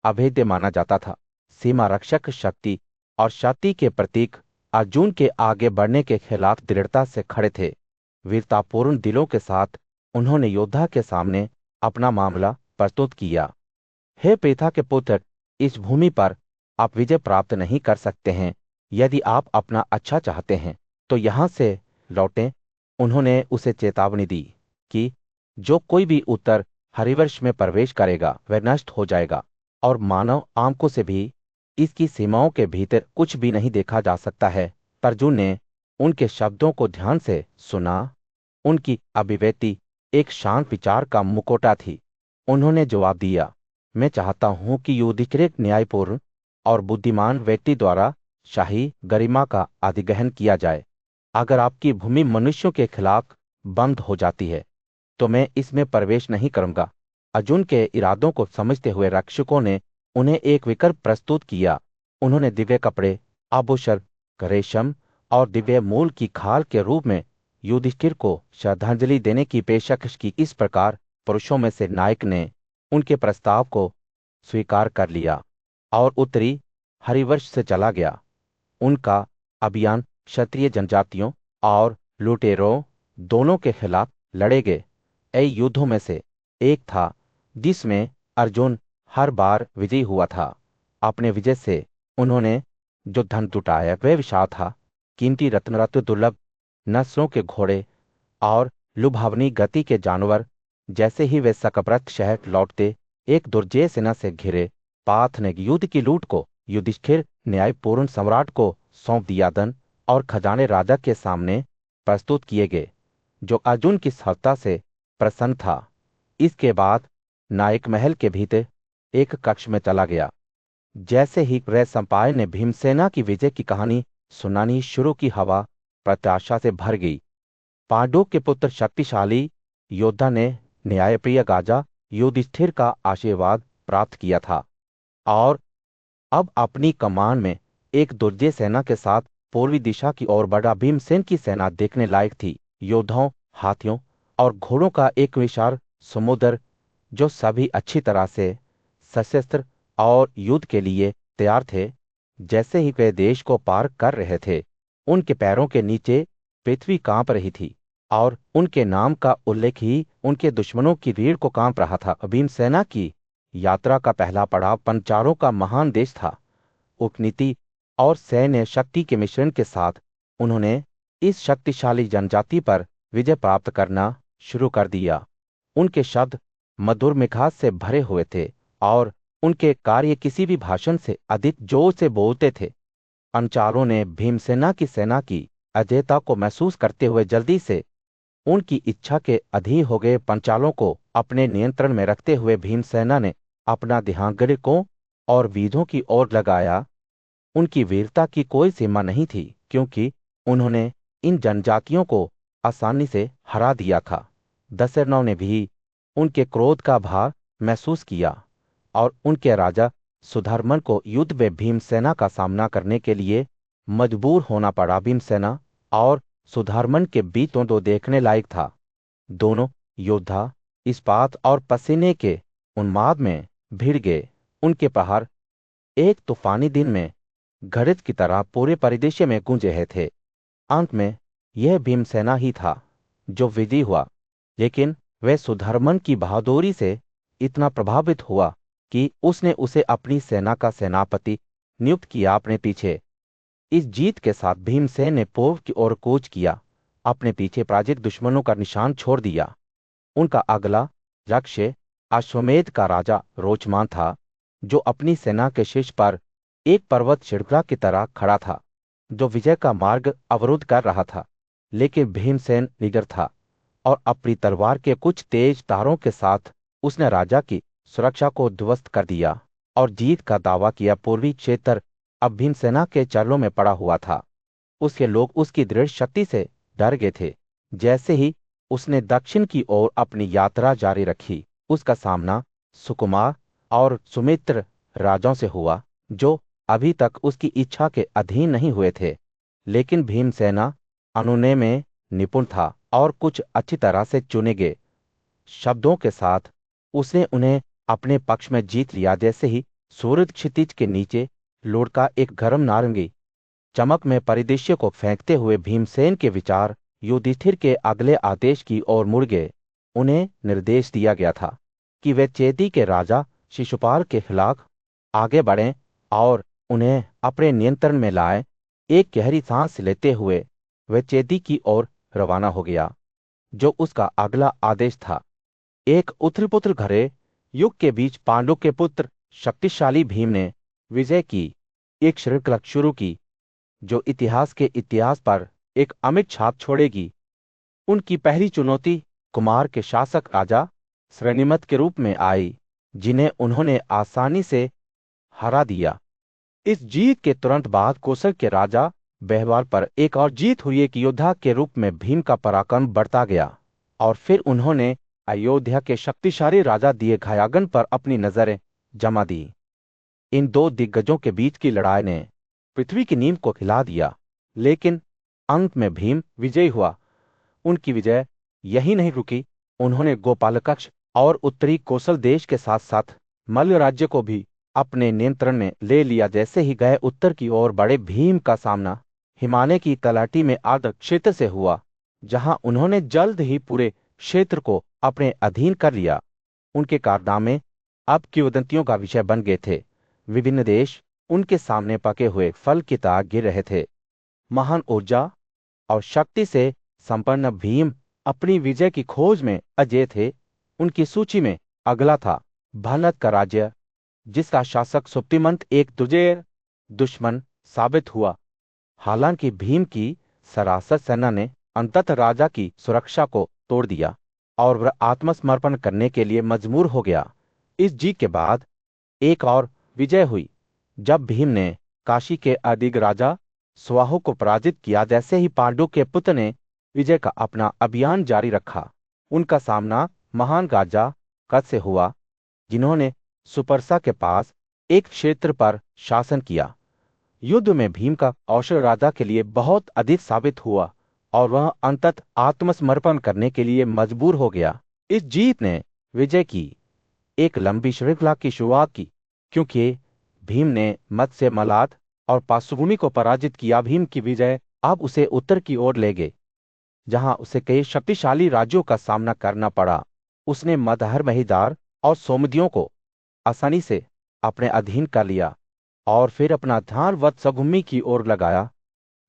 अभेद्य माना जाता था। सीमा रक्षक शक्ति और शक्ति के प्रतीक अर्जुन के आगे बढ़ने के खिलाफ दृढ़ता से खड़े थे। वीरतापूर्ण दिलों के साथ उन्होंने योद्धा के सामने अपना मामला प्रस्तुत किया। हे पृथा के पुत्र, इस भूमि पर आप विजय प्राप्त नहीं कर सकते हैं। यदि आप अपना अच्छा चाहते हैं तो यहां से लौटें। उन्होंने उसे चेतावनी दी कि जो कोई भी उत्तर हरिवंश में प्रवेश करेगा वह नष्ट हो जाएगा, और मानव आंखों से भी इसकी सीमाओं के भीतर कुछ भी नहीं देखा जा सकता है। अर्जुन ने उनके शब्दों को ध्यान से सुना। उनकी अभिव्यक्ति एक शांत विचार का मुखौटा थी। उन्होंने जवाब दिया, मैं चाहता हूं कि युधिष्ठिर न्यायपूर्ण और बुद्धिमान व्यक्ति द्वारा शाही गरिमा का अधिग्रहण किया जाए। अगर आपकी भूमि मनुष्यों के खिलाफ बंद हो जाती है तो मैं इसमें प्रवेश नहीं करूंगा। अर्जुन के इरादों को समझते हुए रक्षकों ने उन्हें एक विकल्प प्रस्तुत किया। उन्होंने दिव्य कपड़े, आभूषण, रेशम और दिव्य मूल की खाल के रूप में युधिष्ठिर को श्रद्धांजलि देने की पेशकश की। इस प्रकार पुरुषों में से नायक ने उनके प्रस्ताव को स्वीकार कर लिया और उत्तरी हरिवंश से चला गया। उनका अभियान क्षत्रिय जनजातियों और लुटेरों दोनों के खिलाफ लड़े गए कई युद्धों में से एक था जिसमें अर्जुन हर बार विजयी हुआ था। अपने विजय से उन्होंने जो धन जुटाया वह विशाल था। कीमती रत्न दुर्लभ नस्लों के घोड़े और लुभावनी गति के जानवर। जैसे ही वे सकब्रत शहर लौटते, एक दुर्जय सेना से घिरे पार्थ ने युद्ध की लूट को युधिष्ठिर न्यायपूर्ण सम्राट को सौंप दिया। धन और खजाने राजा के सामने प्रस्तुत किए गए, जो अर्जुन की सफलता से प्रसन्न था। इसके बाद नायक महल के भीतर एक कक्ष में चला गया। जैसे ही वह संपाय ने भीमसेना की विजय की कहानी सुनानी शुरू की, हवा प्रत्याशा से भर गई। पांडु के पुत्र शक्तिशाली योद्धा ने न्यायप्रिय राजा युधिष्ठिर का आशीर्वाद प्राप्त किया था और अब अपनी कमान में एक दुर्जय सेना के साथ पूर्वी दिशा की ओर बढ़ा। भीमसेन की सेना देखने लायक थी। योद्धाओं, हाथियों और घोड़ों का एक विशाल समुद्र जो सभी अच्छी तरह से सशस्त्र और युद्ध के लिए तैयार थे। जैसे ही वे देश को पार कर रहे थे, उनके पैरों के नीचे पृथ्वी कांप रही थी और उनके नाम का उल्लेख ही उनके दुश्मनों की भीड़ को कांप रहा था। भीमसेना की यात्रा का पहला पड़ाव पंचालों का महान देश था। कूटनीति और सैन्य शक्ति के मिश्रण के साथ उन्होंने इस शक्तिशाली जनजाति पर विजय प्राप्त करना शुरू कर दिया। उनके शब्द मधुर मिठास से भरे हुए थे और उनके कार्य किसी भी भाषण से अधिक जोर से बोलते थे। पंचालों ने भीमसेना की सेना की अजयता को महसूस करते हुए जल्दी से उनकी इच्छा के अधीन हो गए। पंचालों को अपने नियंत्रण में रखते हुए भीमसेना ने अपना ध्यान गृकों और वीरों की ओर लगाया। उनकी वीरता की कोई सीमा नहीं थी, क्योंकि उन्होंने इन जनजातियों को आसानी से हरा दिया था। दशरथों ने भी उनके क्रोध का भार महसूस किया और उनके राजा सुधर्मन को युद्ध में भीमसेना का सामना करने के लिए मजबूर होना पड़ा। भीमसेना और सुधर्मन के बीच तो देखने लायक था। दोनों योद्धा इस्पात और पसीने के उन्माद में भिड़ गए। उनके प्रहार एक तूफानी दिन में गरज की तरह पूरे परिदृश्य में गूंज रहे थे। अंत में यह भीमसेना ही था जो विजयी हुआ, लेकिन वह सुधर्मन की बहादुरी से इतना प्रभावित हुआ कि उसने उसे अपनी सेना का सेनापति नियुक्त किया। अपने पीछे इस जीत के साथ भीमसेन ने पूर्व की ओर कूच किया, अपने पीछे पराजित दुश्मनों का निशान छोड़ दिया। उनका अगला लक्ष्य अश्वमेध का राजा रोचमान था, जो अपनी सेना के शीर्ष पर एक पर्वत श्रृंखला की तरह खड़ा था, जो विजय का मार्ग अवरुद्ध कर रहा था। लेकिन भीमसेन निडर था और अपनी तलवार के कुछ तेज धारों के साथ उसने राजा की सुरक्षा को ध्वस्त कर दिया और जीत का दावा किया। पूर्वी क्षेत्र अब भीमसेना के चरणों में पड़ा हुआ था। उसके लोग उसकी दृढ़ शक्ति से डर गए थे। जैसे ही उसने दक्षिण की ओर अपनी यात्रा जारी रखी, उसका सामना सुकुमार और सुमित्र राजाओं से हुआ, जो अभी तक उसकी इच्छा के अधीन नहीं हुए थे। लेकिन भीमसेना अनुनय में निपुण था और कुछ अच्छी तरह से चुने गए शब्दों के साथ उसने उन्हें अपने पक्ष में जीत लिया। जैसे ही सूरज क्षितिज के नीचे लुढ़का एक गर्म नारंगी चमक में परिदृश्य को फेंकते हुए भीमसेन के विचार युधिष्ठिर के अगले आदेश की ओर मुड़ गए। उन्हें निर्देश दिया गया था कि वे चेदी के राजा शिशुपाल के खिलाफ आगे बढ़ें और उन्हें अपने नियंत्रण में लाएं। एक गहरी सांस लेते हुए वह चेदी की ओर रवाना हो गया, जो उसका अगला आदेश था। एक उथल-पुथल भरे युग के बीच पांडु के पुत्र शक्तिशाली भीम ने विजय की एक श्रृंखला शुरू की, जो इतिहास पर एक अमिट छाप छोड़ेगी। उनकी पहली चुनौती कुमार के शासक राजा श्रेणिमत के रूप में आई, जिन्हें उन्होंने आसानी से हरा दिया। इस जीत के तुरंत बाद कोसल के राजा बेहवाल पर एक और जीत हुई। एक योद्धा के रूप में भीम का पराक्रम बढ़ता गया और फिर उन्होंने अयोध्या के शक्तिशाली राजा दियघायागन पर अपनी नजरें जमा दी। इन दो दिग्गजों के बीच की लड़ाई ने पृथ्वी की नींव को हिला दिया, लेकिन अंत में भीम विजयी हुआ। उनकी विजय यही नहीं रुकी, उन्होंने गोपालकक्ष और उत्तरी कोसल देश के साथ साथ मल्ल राज्य को भी अपने नियंत्रण में ले लिया। जैसे ही गए उत्तर की ओर बढ़े, भीम का सामना हिमालय की तलहटी में आर्द्र क्षेत्र से हुआ, जहां उन्होंने जल्द ही पूरे क्षेत्र को अपने अधीन कर लिया। उनके कारनामे अब किंवदंतियों का विषय बन गए थे। विभिन्न देश उनके सामने पके हुए फल की तरह गिर रहे थे। महान ऊर्जा और शक्ति से संपन्न भीम अपनी विजय की खोज में अजेय थे। उनकी सूची में अगला था भारत का राज्य, जिसका शासक सुप्तिमंत एक दुर्जय दुश्मन साबित हुआ। हालांकि भीम की सरासर सेना ने अंततः राजा की सुरक्षा को तोड़ दिया और वह आत्मसमर्पण करने के लिए मजबूर हो गया। इस जीत के बाद एक और विजय हुई, जब भीम ने काशी के अदिग राजा स्वाहु को पराजित किया। जैसे ही पांडु के पुत्र ने विजय का अपना अभियान जारी रखा, उनका सामना महान राजा कद से हुआ, जिन्होंने सुपर्सा के पास एक क्षेत्र पर शासन किया। युद्ध में भीम का कौशल राजा के लिए बहुत अधिक साबित हुआ और वह अंततः आत्मसमर्पण करने के लिए मजबूर हो गया। इस जीत ने विजय की एक लंबी श्रृंखला की शुरुआत की, क्योंकि भीम ने मत्स्य मलाद और पार्श्वभूमि को पराजित किया। भीम की विजय अब उसे उत्तर की ओर ले गई, जहां उसे कई शक्तिशाली राज्यों का सामना करना पड़ा। उसने मदहर महिदार और सोमदियों को आसानी से अपने अधीन कर लिया और फिर अपना ध्यान वत्सभूमि की ओर लगाया,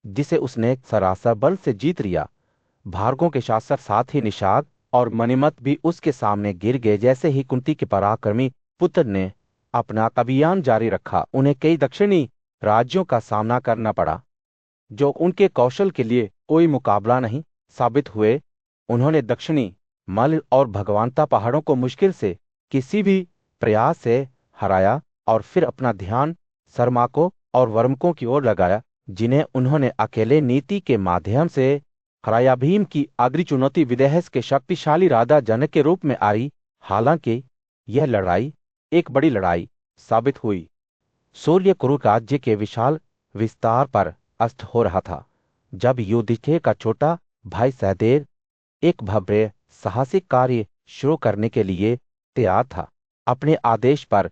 जिसे उसने सरासर बल से जीत लिया। भार्गों के शासक साथ ही निषाद और मणिमत भी उसके सामने गिर गए। जैसे ही कुंती के पराक्रमी पुत्र ने अपना अभियान जारी रखा, उन्हें कई दक्षिणी राज्यों का सामना करना पड़ा, जो उनके कौशल के लिए कोई मुकाबला नहीं साबित हुए। उन्होंने दक्षिणी मल्ल और भगवानता पहाड़ों को मुश्किल से किसी भी प्रयास से हराया और फिर अपना ध्यान सरमाकों और वर्मकों की ओर लगाया, जिन्हें उन्होंने अकेले नीति के माध्यम से हराया। भीम की अगली चुनौती विदेहस के शक्तिशाली राजा जनक के रूप में आई। हालांकि यह लड़ाई एक बड़ी लड़ाई साबित हुई। सूर्य कुरु राज्य के विशाल विस्तार पर अस्त हो रहा था, जब युधिष्ठिर का छोटा भाई सहदेव एक भव्य साहसिक कार्य शुरू करने के लिए तैयार था। अपने आदेश पर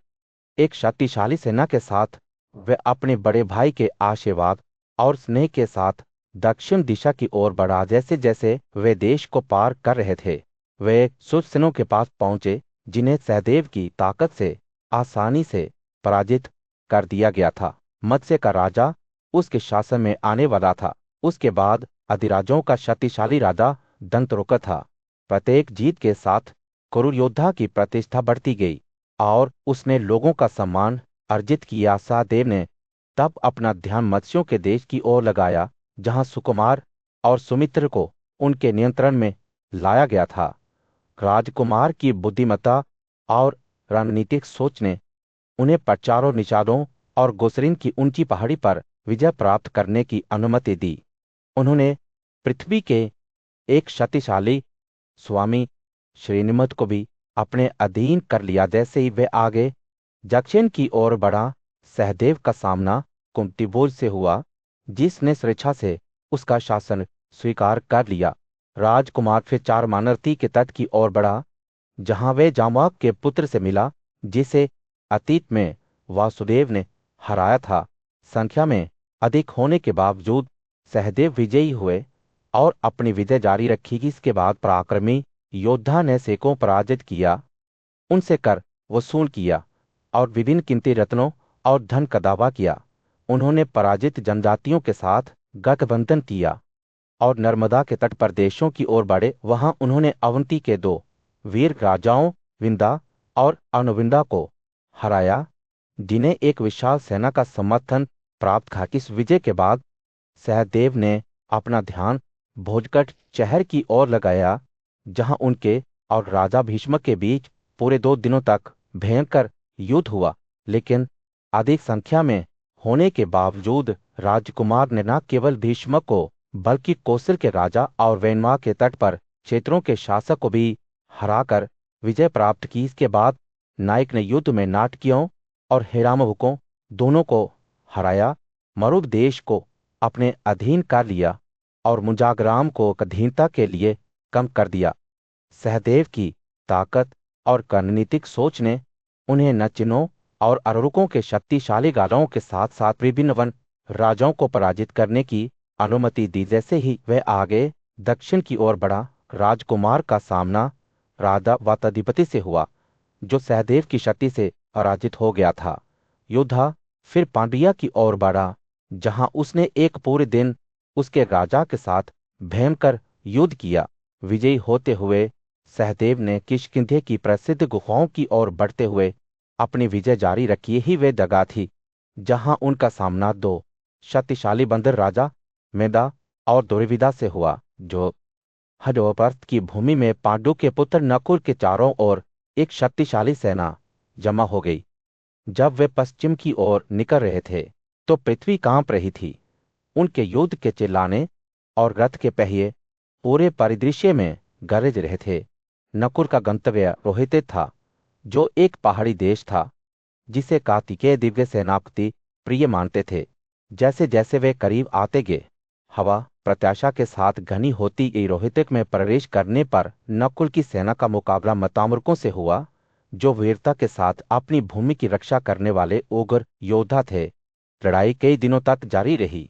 एक शक्तिशाली सेना के साथ वे अपने बड़े भाई के आशीर्वाद और स्नेह के साथ दक्षिण दिशा की ओर बढ़ा। जैसे जैसे वे देश को पार कर रहे थे, वे सुरसेनों के पास पहुंचे, जिन्हें सहदेव की ताकत से आसानी से पराजित कर दिया गया था। मत्स्य का राजा उसके शासन में आने वाला था। उसके बाद अधिराजों का शक्तिशाली राजा दंतरुका था। प्रत्येक जीत के साथ कुरु योद्धा की प्रतिष्ठा बढ़ती गई और उसने लोगों का सम्मान अर्जित किया। सहदेव ने तब अपना ध्यान मत्स्यों के देश की ओर लगाया, जहां सुकुमार और सुमित्र को उनके नियंत्रण में लाया गया था। राजकुमार की बुद्धिमत्ता और रणनीतिक सोच ने उन्हें पचारों निषादों और गोसरिन की ऊंची पहाड़ी पर विजय प्राप्त करने की अनुमति दी। उन्होंने पृथ्वी के एक शक्तिशाली स्वामी श्रीनिमत को भी अपने अधीन कर लिया। जैसे ही वे आगे दक्षिण की ओर बढ़ा, सहदेव का सामना कुंतीभोज से हुआ, जिसने स्वेच्छा से उसका शासन स्वीकार कर लिया। राजकुमार फिर चार मानरती के तट की ओर बढ़ा, जहां वे जामाक के पुत्र से मिला, जिसे अतीत में वासुदेव ने हराया था। संख्या में अधिक होने के बावजूद सहदेव विजयी हुए और अपनी विजय जारी रखी। इसके बाद पराक्रमी योद्धा ने सैकड़ों पराजित किया, उनसे कर वसूल किया और विभिन्न कीमती रत्नों और धन का दावा किया। उन्होंने पराजित जनजातियों के साथ गठबंधन किया और नर्मदा के तट प्रदेशों की ओर बढ़े। वहां उन्होंने अवंती के दो वीर राजाओं विंदा और अनुविंदा को हराया, जिन्हें एक विशाल सेना का समर्थन प्राप्त था। इस विजय के बाद सहदेव ने अपना ध्यान भोजकट शहर की ओर लगाया, जहां उनके और राजा भीष्म के बीच पूरे 2 दिनों तक भयंकर युद्ध हुआ। लेकिन अधिक संख्या में होने के बावजूद राजकुमार ने न केवल भीष्म को बल्कि कौशल के राजा और वैनमार्ग के तट पर क्षेत्रों के शासक को भी हराकर विजय प्राप्त की। इसके बाद नायक ने युद्ध में नाटकियों और हेरामहुकों दोनों को हराया, मरुद देश को अपने अधीन कर लिया और मुंजाग्राम को अधीनता के लिए कम कर दिया। सहदेव की ताकत और रणनीतिक सोच ने उन्हें नचिनों और अरुरुकों के शक्तिशाली गालों के साथ साथ विभिन्न वन राजाओं को पराजित करने की अनुमति दी। जैसे ही वह आगे दक्षिण की ओर बढ़ा, राजकुमार का सामना राजा वाताधिपति से हुआ, जो सहदेव की शक्ति से पराजित हो गया था। योद्धा फिर पांड्या की ओर बढ़ा, जहां उसने एक पूरे दिन उसके राजा के साथ भयंकर युद्ध किया। विजयी होते हुए सहदेव ने किष्किंधे की प्रसिद्ध गुफाओं की ओर बढ़ते हुए अपनी विजय जारी रखी। यही वे जगह थी जहां उनका सामना दो शक्तिशाली बंदर राजा मेदा और दुर्विदा से हुआ, जो हडोपर्थ की भूमि में पांडु के पुत्र नकुल के चारों ओर एक शक्तिशाली सेना जमा हो गई। जब वे पश्चिम की ओर निकल रहे थे तो पृथ्वी कांप रही थी। उनके युद्ध के चिल्लाने और रथ के पहिए पूरे परिदृश्य में गरज रहे थे। नकुल का गंतव्य रोहित था, जो एक पहाड़ी देश था जिसे कार्तिकेय दिव्य सेनापति प्रिय मानते थे। जैसे जैसे वे करीब आते गए, हवा प्रत्याशा के साथ घनी होती गई। रोहितक में प्रवेश करने पर नकुल की सेना का मुकाबला मतामृकों से हुआ, जो वीरता के साथ अपनी भूमि की रक्षा करने वाले उग्र योद्धा थे। लड़ाई कई दिनों तक जारी रही,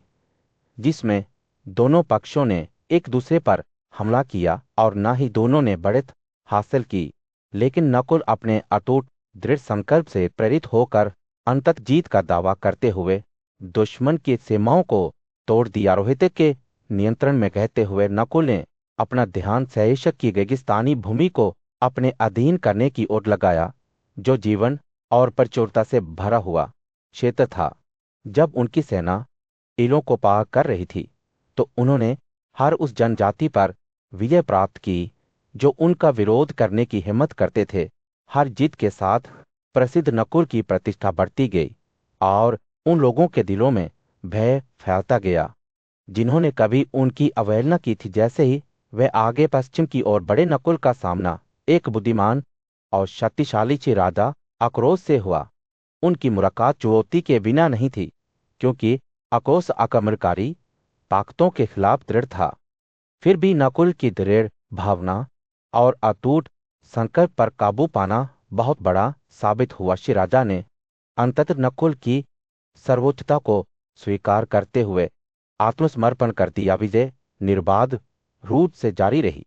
जिसमें दोनों पक्षों ने एक दूसरे पर हमला किया और न ही दोनों ने बढ़त हासिल की। लेकिन नकुल अपने अटूट दृढ़ संकल्प से प्रेरित होकर अंततः जीत का दावा करते हुए दुश्मन की सीमाओं को तोड़ दिया। रोहित के नियंत्रण में कहते हुए नकुल ने अपना ध्यान सहेशक की रेगिस्तानी भूमि को अपने अधीन करने की ओर लगाया, जो जीवन और प्रचुरता से भरा हुआ क्षेत्र था। जब उनकी सेना ईलों को पार कर रही थी तो उन्होंने हर उस जनजाति पर विजय प्राप्त की जो उनका विरोध करने की हिम्मत करते थे। हर जीत के साथ प्रसिद्ध नकुल की प्रतिष्ठा बढ़ती गई और उन लोगों के दिलों में भय फैलता गया जिन्होंने कभी उनकी अवहेलना की थी। जैसे ही वे आगे पश्चिम की ओर बड़े, नकुल का सामना एक बुद्धिमान और शक्तिशाली ची राजा अक्रोश से हुआ। उनकी मुलाकात चुनौती के बिना नहीं थी, क्योंकि अक्रोश आक्रमणकारी ताकतों के खिलाफ दृढ़ था। फिर भी नकुल की दृढ़ भावना और अटूट संकल्प पर काबू पाना बहुत बड़ा साबित हुआ। श्री राजा ने अंततः नकुल की सर्वोच्चता को स्वीकार करते हुए आत्मसमर्पण कर दिया। विजय निर्बाध रूप से जारी रही,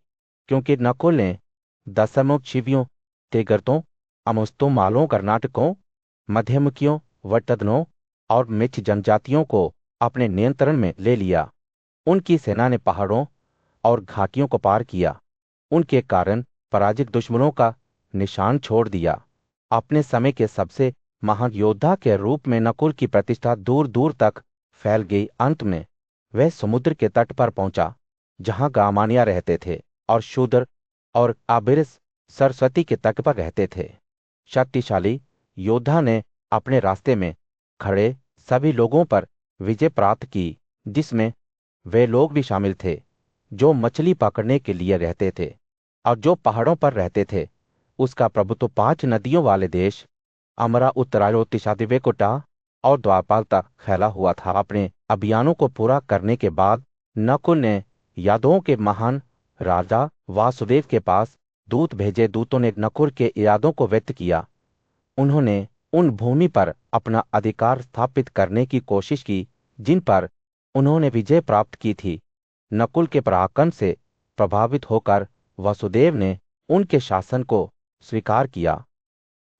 क्योंकि नकुल ने दशमुख शिवियों, तेगरतों, अमुस्तों, मालों, कर्नाटकों, मध्यमुखियों, वटदनों और मिच्छ जनजातियों को अपने नियंत्रण में ले लिया। उनकी सेना ने पहाड़ों और घाटियों को पार किया, उनके कारण पराजित दुश्मनों का निशान छोड़ दिया। अपने समय के सबसे महान योद्धा के रूप में नकुल की प्रतिष्ठा दूर दूर तक फैल गई। अंत में वह समुद्र के तट पर पहुंचा, जहां गामानिया रहते थे और शूद्र और आबिरस सरस्वती के तट पर रहते थे। शक्तिशाली योद्धा ने अपने रास्ते में खड़े सभी लोगों पर विजय प्राप्त की, जिसमें वे लोग भी शामिल थे जो मछली पकड़ने के लिए रहते थे और जो पहाड़ों पर रहते थे। उसका प्रभुत्व 5 नदियों वाले देश अमरा, उत्तरायोतिशा, दिवेकुटा और द्वारपाल तक फैला हुआ था। अपने अभियानों को पूरा करने के बाद नकुल ने यादवों के महान राजा वासुदेव के पास दूत भेजे। दूतों ने नकुल के इरादों को व्यक्त किया। उन्होंने उन भूमि पर अपना अधिकार स्थापित करने की कोशिश की जिन पर उन्होंने विजय प्राप्त की थी। नकुल के पराक्रम से प्रभावित होकर वसुदेव ने उनके शासन को स्वीकार किया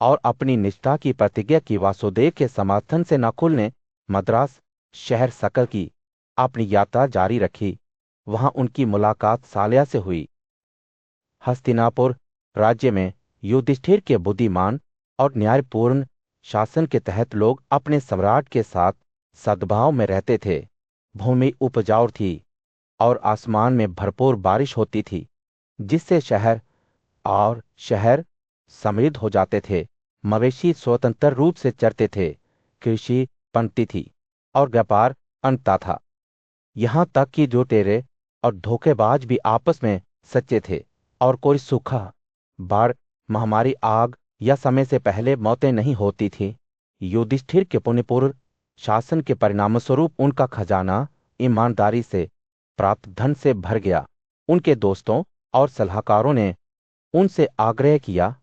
और अपनी निष्ठा की प्रतिज्ञा की। वासुदेव के समर्थन से नकुल ने मद्रास शहर सकल की अपनी यात्रा जारी रखी। वहां उनकी मुलाकात साल्या से हुई। हस्तिनापुर राज्य में युधिष्ठिर के बुद्धिमान और न्यायपूर्ण शासन के तहत लोग अपने सम्राट के साथ सद्भाव में रहते थे। भूमि उपजाऊ थी और आसमान में भरपूर बारिश होती थी, जिससे शहर समृद्ध हो जाते थे। मवेशी स्वतंत्र रूप से चरते थे, कृषि पनती थी और व्यापार अनता था। यहां तक कि लुटेरे और धोखेबाज भी आपस में सच्चे थे और कोई सूखा, बाढ़, महामारी, आग या समय से पहले मौतें नहीं होती थी। युधिष्ठिर के पुण्यपूर्ण शासन के परिणामस्वरूप उनका खजाना ईमानदारी से प्राप्त धन से भर गया। उनके दोस्तों और सलाहकारों ने उनसे आग्रह किया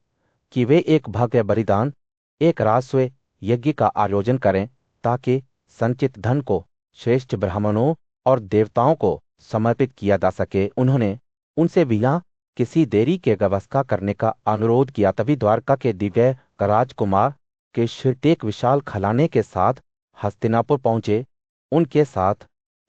कि वे एक भव्य बलिदान, एक राजस्व यज्ञ का आयोजन करें ताकि संचित धन को श्रेष्ठ ब्राह्मणों और देवताओं को समर्पित किया जा सके। उन्होंने उनसे बिना किसी देरी के व्यवस्था करने का अनुरोध किया। तभी द्वारका के दिव्य राजकुमार के एक विशाल खलाने के साथ हस्तिनापुर पहुंचे। उनके साथ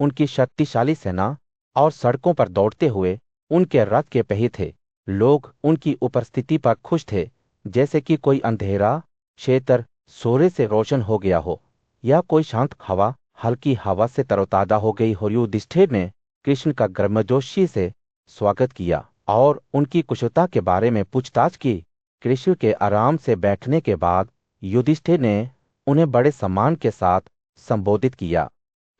उनकी शक्तिशाली सेना और सड़कों पर दौड़ते हुए उनके रथ के पहिए थे। लोग उनकी उपस्थिति पर खुश थे, जैसे कि कोई अंधेरा क्षेत्र सूर्य से रोशन हो गया हो या कोई शांत हवा हल्की हवा से तरोताजा हो गई हो। युधिष्ठिर ने कृष्ण का गर्मजोशी से स्वागत किया और उनकी कुशलता के बारे में पूछताछ की। कृष्ण के आराम से बैठने के बाद युधिष्ठिर ने उन्हें बड़े सम्मान के साथ संबोधित किया।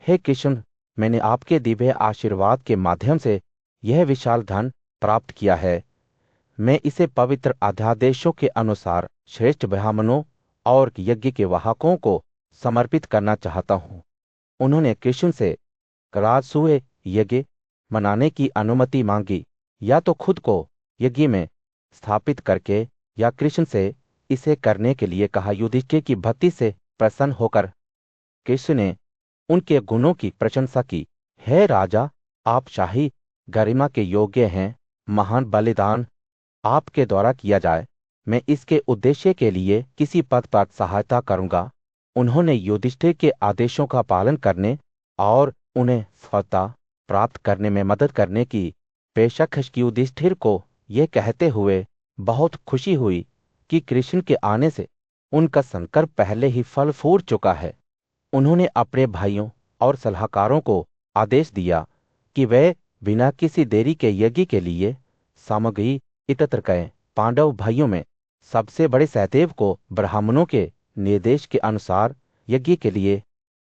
हे कृष्ण, मैंने आपके दिव्य आशीर्वाद के माध्यम से यह विशाल धन प्राप्त किया है। मैं इसे पवित्र अध्यादेशों के अनुसार श्रेष्ठ ब्राह्मणों और यज्ञ के वाहकों को समर्पित करना चाहता हूं। उन्होंने कृष्ण से राजसूय यज्ञ मनाने की अनुमति मांगी, या तो खुद को यज्ञ में स्थापित करके या कृष्ण से इसे करने के लिए कहा। युधिष्ठिर की भक्ति से प्रसन्न होकर कृष्ण ने उनके गुणों की प्रशंसा की। हे राजा, आप शाही गरिमा के योग्य हैं। महान बलिदान आपके द्वारा किया जाए। मैं इसके उद्देश्य के लिए किसी पद पर सहायता करूंगा। उन्होंने युधिष्ठिर के आदेशों का पालन करने और उन्हें सफलता प्राप्त करने में मदद करने की पेशकश की। युधिष्ठिर को यह कहते हुए बहुत खुशी हुई कि कृष्ण के आने से उनका संकल्प पहले ही फल फूट चुका है। उन्होंने अपने भाइयों और सलाहकारों को आदेश दिया कि वे बिना किसी देरी के यज्ञ के लिए सामग्री एकत्र करें। पांडव भाइयों में सबसे बड़े सहदेव को ब्राह्मणों के निर्देश के अनुसार यज्ञ के लिए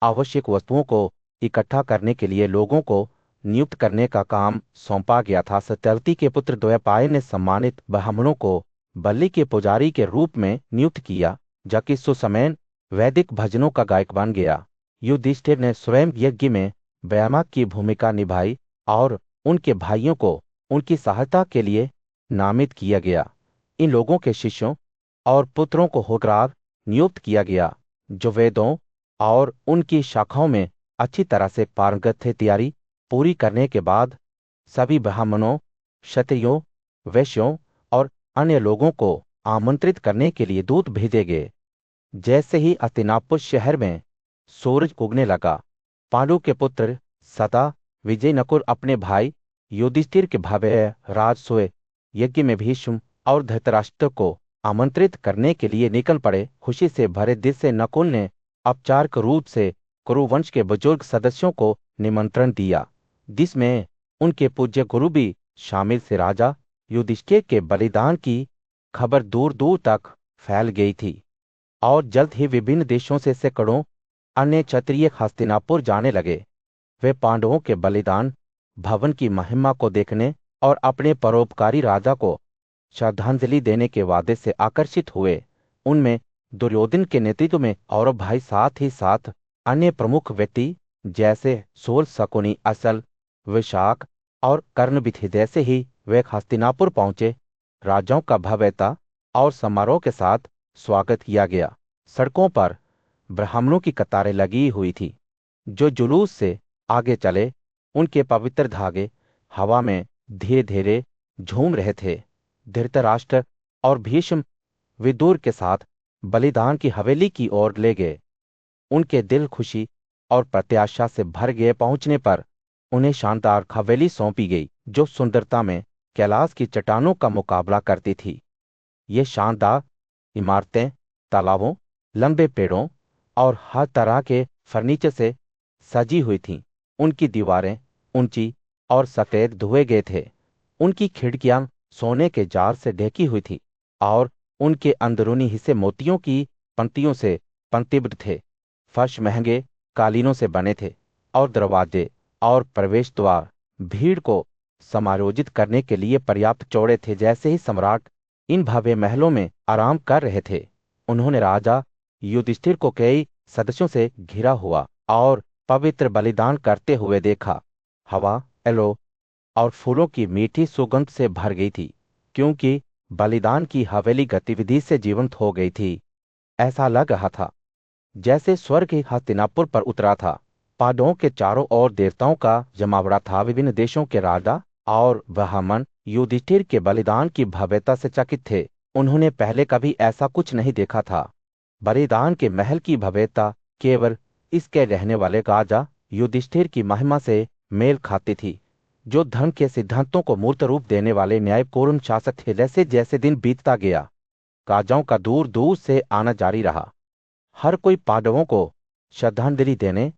आवश्यक वस्तुओं को इकट्ठा करने के लिए लोगों को नियुक्त करने का काम सौंपा गया था। सत्यवती के पुत्र द्वैपायन ने सम्मानित ब्राह्मणों को बलि के पुजारी के रूप में नियुक्त किया, जबकि सुसमैन वैदिक भजनों का गायक बन गया। युधिष्ठिर ने स्वयं यज्ञ में व्यायामक की भूमिका निभाई और उनके भाइयों को उनकी सहायता के लिए नामित किया गया। इन लोगों के शिष्यों और पुत्रों को होकरार नियुक्त किया गया, जो वेदों और उनकी शाखाओं में अच्छी तरह से पारंगत थे। तैयारी पूरी करने के बाद सभी ब्राह्मणों, क्षत्रियों, वैश्यों और अन्य लोगों को आमंत्रित करने के लिए दूत भेजे गए। जैसे ही हस्तिनापुर शहर में सूरज उगने लगा, पांडु के पुत्र सदा विजय नकुल अपने भाई युधिष्ठिर के भव्य राजसूय यज्ञ में भीष्म और धृतराष्ट्र को आमंत्रित करने के लिए निकल पड़े। खुशी से भरे दिल से नकुल ने औपचारिक रूप से कुरुवंश के बुजुर्ग सदस्यों को निमंत्रण दिया, जिसमें उनके पूज्य गुरु भी शामिल थे। राजा युधिष्ठिर के बलिदान की खबर दूर दूर तक फैल गई थी और जल्द ही विभिन्न देशों से सैकड़ों अन्य क्षत्रिय हस्तिनापुर जाने लगे। वे पांडवों के बलिदान भवन की महिमा को देखने और अपने परोपकारी राजा को श्रद्धांजलि देने के वादे से आकर्षित हुए। उनमें दुर्योधन के नेतृत्व में और भाई, साथ ही साथ अन्य प्रमुख व्यक्ति जैसे सोल, शकुनी, असल, विशाख और कर्ण भी थे। जैसे ही वे हस्तिनापुर पहुंचे, राजाओं का भव्यता और समारोह के साथ स्वागत किया गया। सड़कों पर ब्राह्मणों की कतारें लगी हुई थी, जो जुलूस से आगे चले। उनके पवित्र धागे हवा में धीरे धीरे झूम रहे थे। धृतराष्ट्र और भीष्म विदुर के साथ बलिदान की हवेली की ओर ले गए। उनके दिल खुशी और प्रत्याशा से भर गए। पहुंचने पर उन्हें शानदार हवेली सौंपी गई, जो सुंदरता में कैलाश की चट्टानों का मुकाबला करती थी। ये शानदार इमारतें तालाबों, लंबे पेड़ों और हर तरह के फर्नीचर से सजी हुई थीं। उनकी दीवारें ऊंची और सफेद धुए गए थे। उनकी खिड़कियां सोने के जार से ढकी हुई थी और उनके अंदरूनी हिस्से मोतियों की पंक्तियों से पंक्तिबद्ध थे। फर्श महंगे कालीनों से बने थे और दरवाजे और प्रवेश द्वार भीड़ को समायोजित करने के लिए पर्याप्त चौड़े थे। जैसे ही सम्राट इन भव्य महलों में आराम कर रहे थे, उन्होंने राजा युधिष्ठिर को कई सदस्यों से घिरा हुआ और पवित्र बलिदान करते हुए देखा। हवा एलो और फूलों की मीठी सुगंध से भर गई थी, क्योंकि बलिदान की हवेली गतिविधि से जीवंत हो गई थी। ऐसा लग रहा था जैसे स्वर्ग ही हस्तिनापुर पर उतरा था। पांडवों के चारों ओर देवताओं का जमावड़ा था। विभिन्न देशों के राजा और ब्राह्मण युधिष्ठिर के बलिदान की भव्यता से चकित थे। उन्होंने पहले कभी ऐसा कुछ नहीं देखा था। बलिदान के महल की भव्यता केवल इसके रहने वाले राजा युधिष्ठिर की महिमा से मेल खाती थी, जो धर्म के सिद्धांतों को मूर्त रूप देने वाले न्यायपूर्ण शासक थे। जैसे जैसे दिन बीतता गया, राजाओं का दूर दूर से आना जारी रहा। हर कोई पांडवों को श्रद्धांजलि देने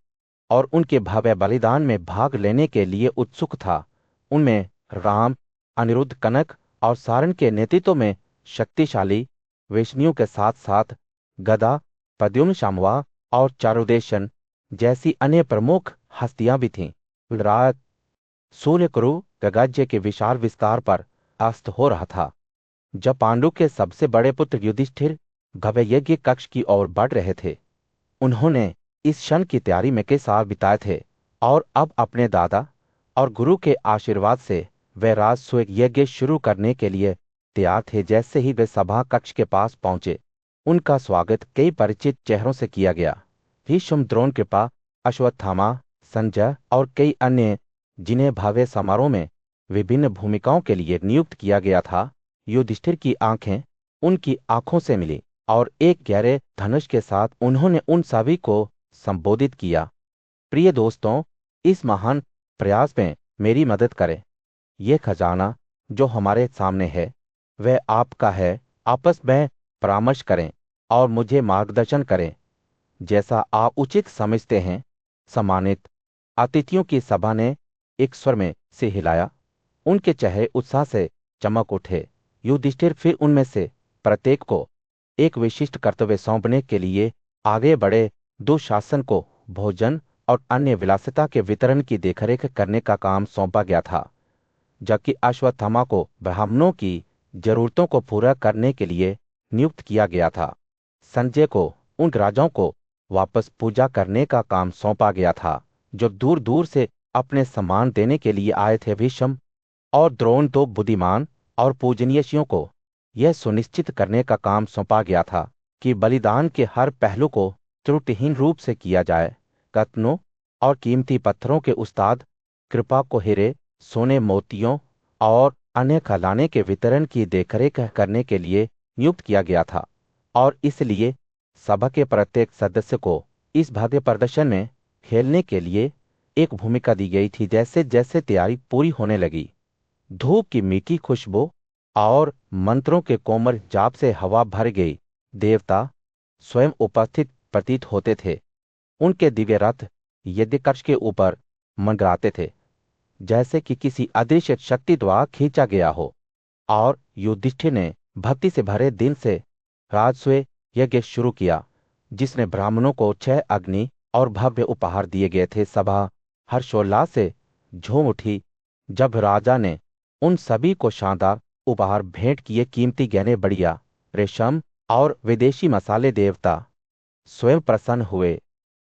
और उनके भव्य बलिदान में भाग लेने के लिए उत्सुक था। उनमें राम, अनिरुद्ध, कनक और सारण के नेतृत्व में शक्तिशाली वेश्नियों के साथ साथ गदा, प्रद्युम्न, शामवा और चारुदेशन जैसी अन्य प्रमुख हस्तियां भी थीं। रात सूर्यकुरु गगज्य के विशाल विस्तार पर अस्त हो रहा था, जब पांडु के सबसे बड़े पुत्र युधिष्ठिर भव्य यज्ञ कक्ष की ओर बढ़ रहे थे। उन्होंने इस क्षण की तैयारी में कई साल बिताए थे और अब अपने दादा और गुरु के आशीर्वाद से वे राजसूय यज्ञ शुरू करने के लिए तैयार थे। जैसे ही वे सभा कक्ष के पास पहुंचे, उनका स्वागत कई परिचित चेहरों से किया गया। भीष्म, द्रोण, कृपा, अश्वत्थामा, संजय और कई अन्य, जिन्हें भव्य समारोह में विभिन्न भूमिकाओं के लिए नियुक्त किया गया था। युधिष्ठिर की आंखें उनकी आंखों से मिली और एक गहरे धनुष के साथ उन्होंने उन सभी को संबोधित किया। प्रिय दोस्तों, इस महान प्रयास में मेरी मदद करें। यह खजाना जो हमारे सामने है, वह आपका है। आपस में परामर्श करें और मुझे मार्गदर्शन करें, जैसा आप उचित समझते हैं। सम्मानित अतिथियों की सभा ने एक स्वर में से हिलाया। उनके चेहरे उत्साह से चमक उठे। युधिष्ठिर फिर उनमें से प्रत्येक को एक विशिष्ट कर्तव्य सौंपने के लिए आगे बढ़े। दुशासन को भोजन और अन्य विलासिता के वितरण की देखरेख करने का काम सौंपा गया था, जबकि अश्वत्थामा को ब्राह्मणों की जरूरतों को पूरा करने के लिए नियुक्त किया गया था। संजय को उन राजाओं को वापस पूजा करने का काम सौंपा गया था, जो दूर दूर से अपने सम्मान देने के लिए आए थे। भीष्म और द्रोण, दो बुद्धिमान और पूजनीय ऋषियों को यह सुनिश्चित करने का काम सौंपा गया था कि बलिदान के हर पहलू को त्रुटिहीन रूप से किया जाए। रत्नों और कीमती पत्थरों के उस्ताद कृपा को हीरे, सोने, मोतियों और अन्य खजाने के वितरण की देखरेख करने के लिए नियुक्त किया गया था, और इसलिए सभा के प्रत्येक सदस्य को इस भव्य प्रदर्शन में खेलने के लिए एक भूमिका दी गई थी। जैसे जैसे तैयारी पूरी होने लगी, धूप की मीठी खुशबू और मंत्रों के कोमल जाप से हवा भर गई। देवता स्वयं उपस्थित प्रतीत होते थे। उनके दिव्य रथ यज्ञ कक्ष के ऊपर मंडराते थे, जैसे कि किसी अदृश्य शक्ति द्वारा खींचा गया हो। और युधिष्ठिर ने भक्ति से भरे दिन से राजसूय यज्ञ शुरू किया, जिसने ब्राह्मणों को 6 अग्नि और भव्य उपहार दिए गए थे। सभा हर्षोल्लास से झूम उठी जब राजा ने उन सभी को शानदार उपहार भेंट किए। कीमती गहने, बढ़िया रेशम और विदेशी मसाले। देवता स्वयं प्रसन्न हुए।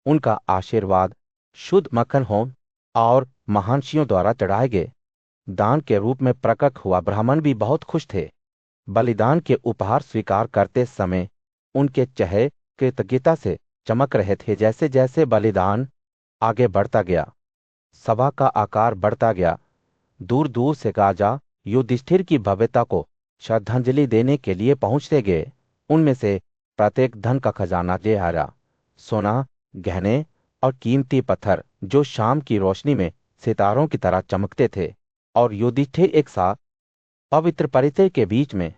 उनका आशीर्वाद शुद्ध मक्खन हो और महांशियों द्वारा चढ़ाए गए दान के रूप में प्रकट हुआ। ब्राह्मण भी बहुत खुश थे। बलिदान के उपहार स्वीकार करते समय उनके चेहरे कृतज्ञता से चमक रहे थे। जैसे जैसे बलिदान आगे बढ़ता गया, सभा का आकार बढ़ता गया। दूर दूर से राजा युधिष्ठिर की भव्यता को श्रद्धांजलि देने के लिए पहुंचते गए। उनमें से प्रत्येक धन का खजाना ले आया, सोना, गहने और कीमती पत्थर जो शाम की रोशनी में सितारों की तरह चमकते थे। और युधिष्ठिर एक साथ पवित्र परिसर के बीच में,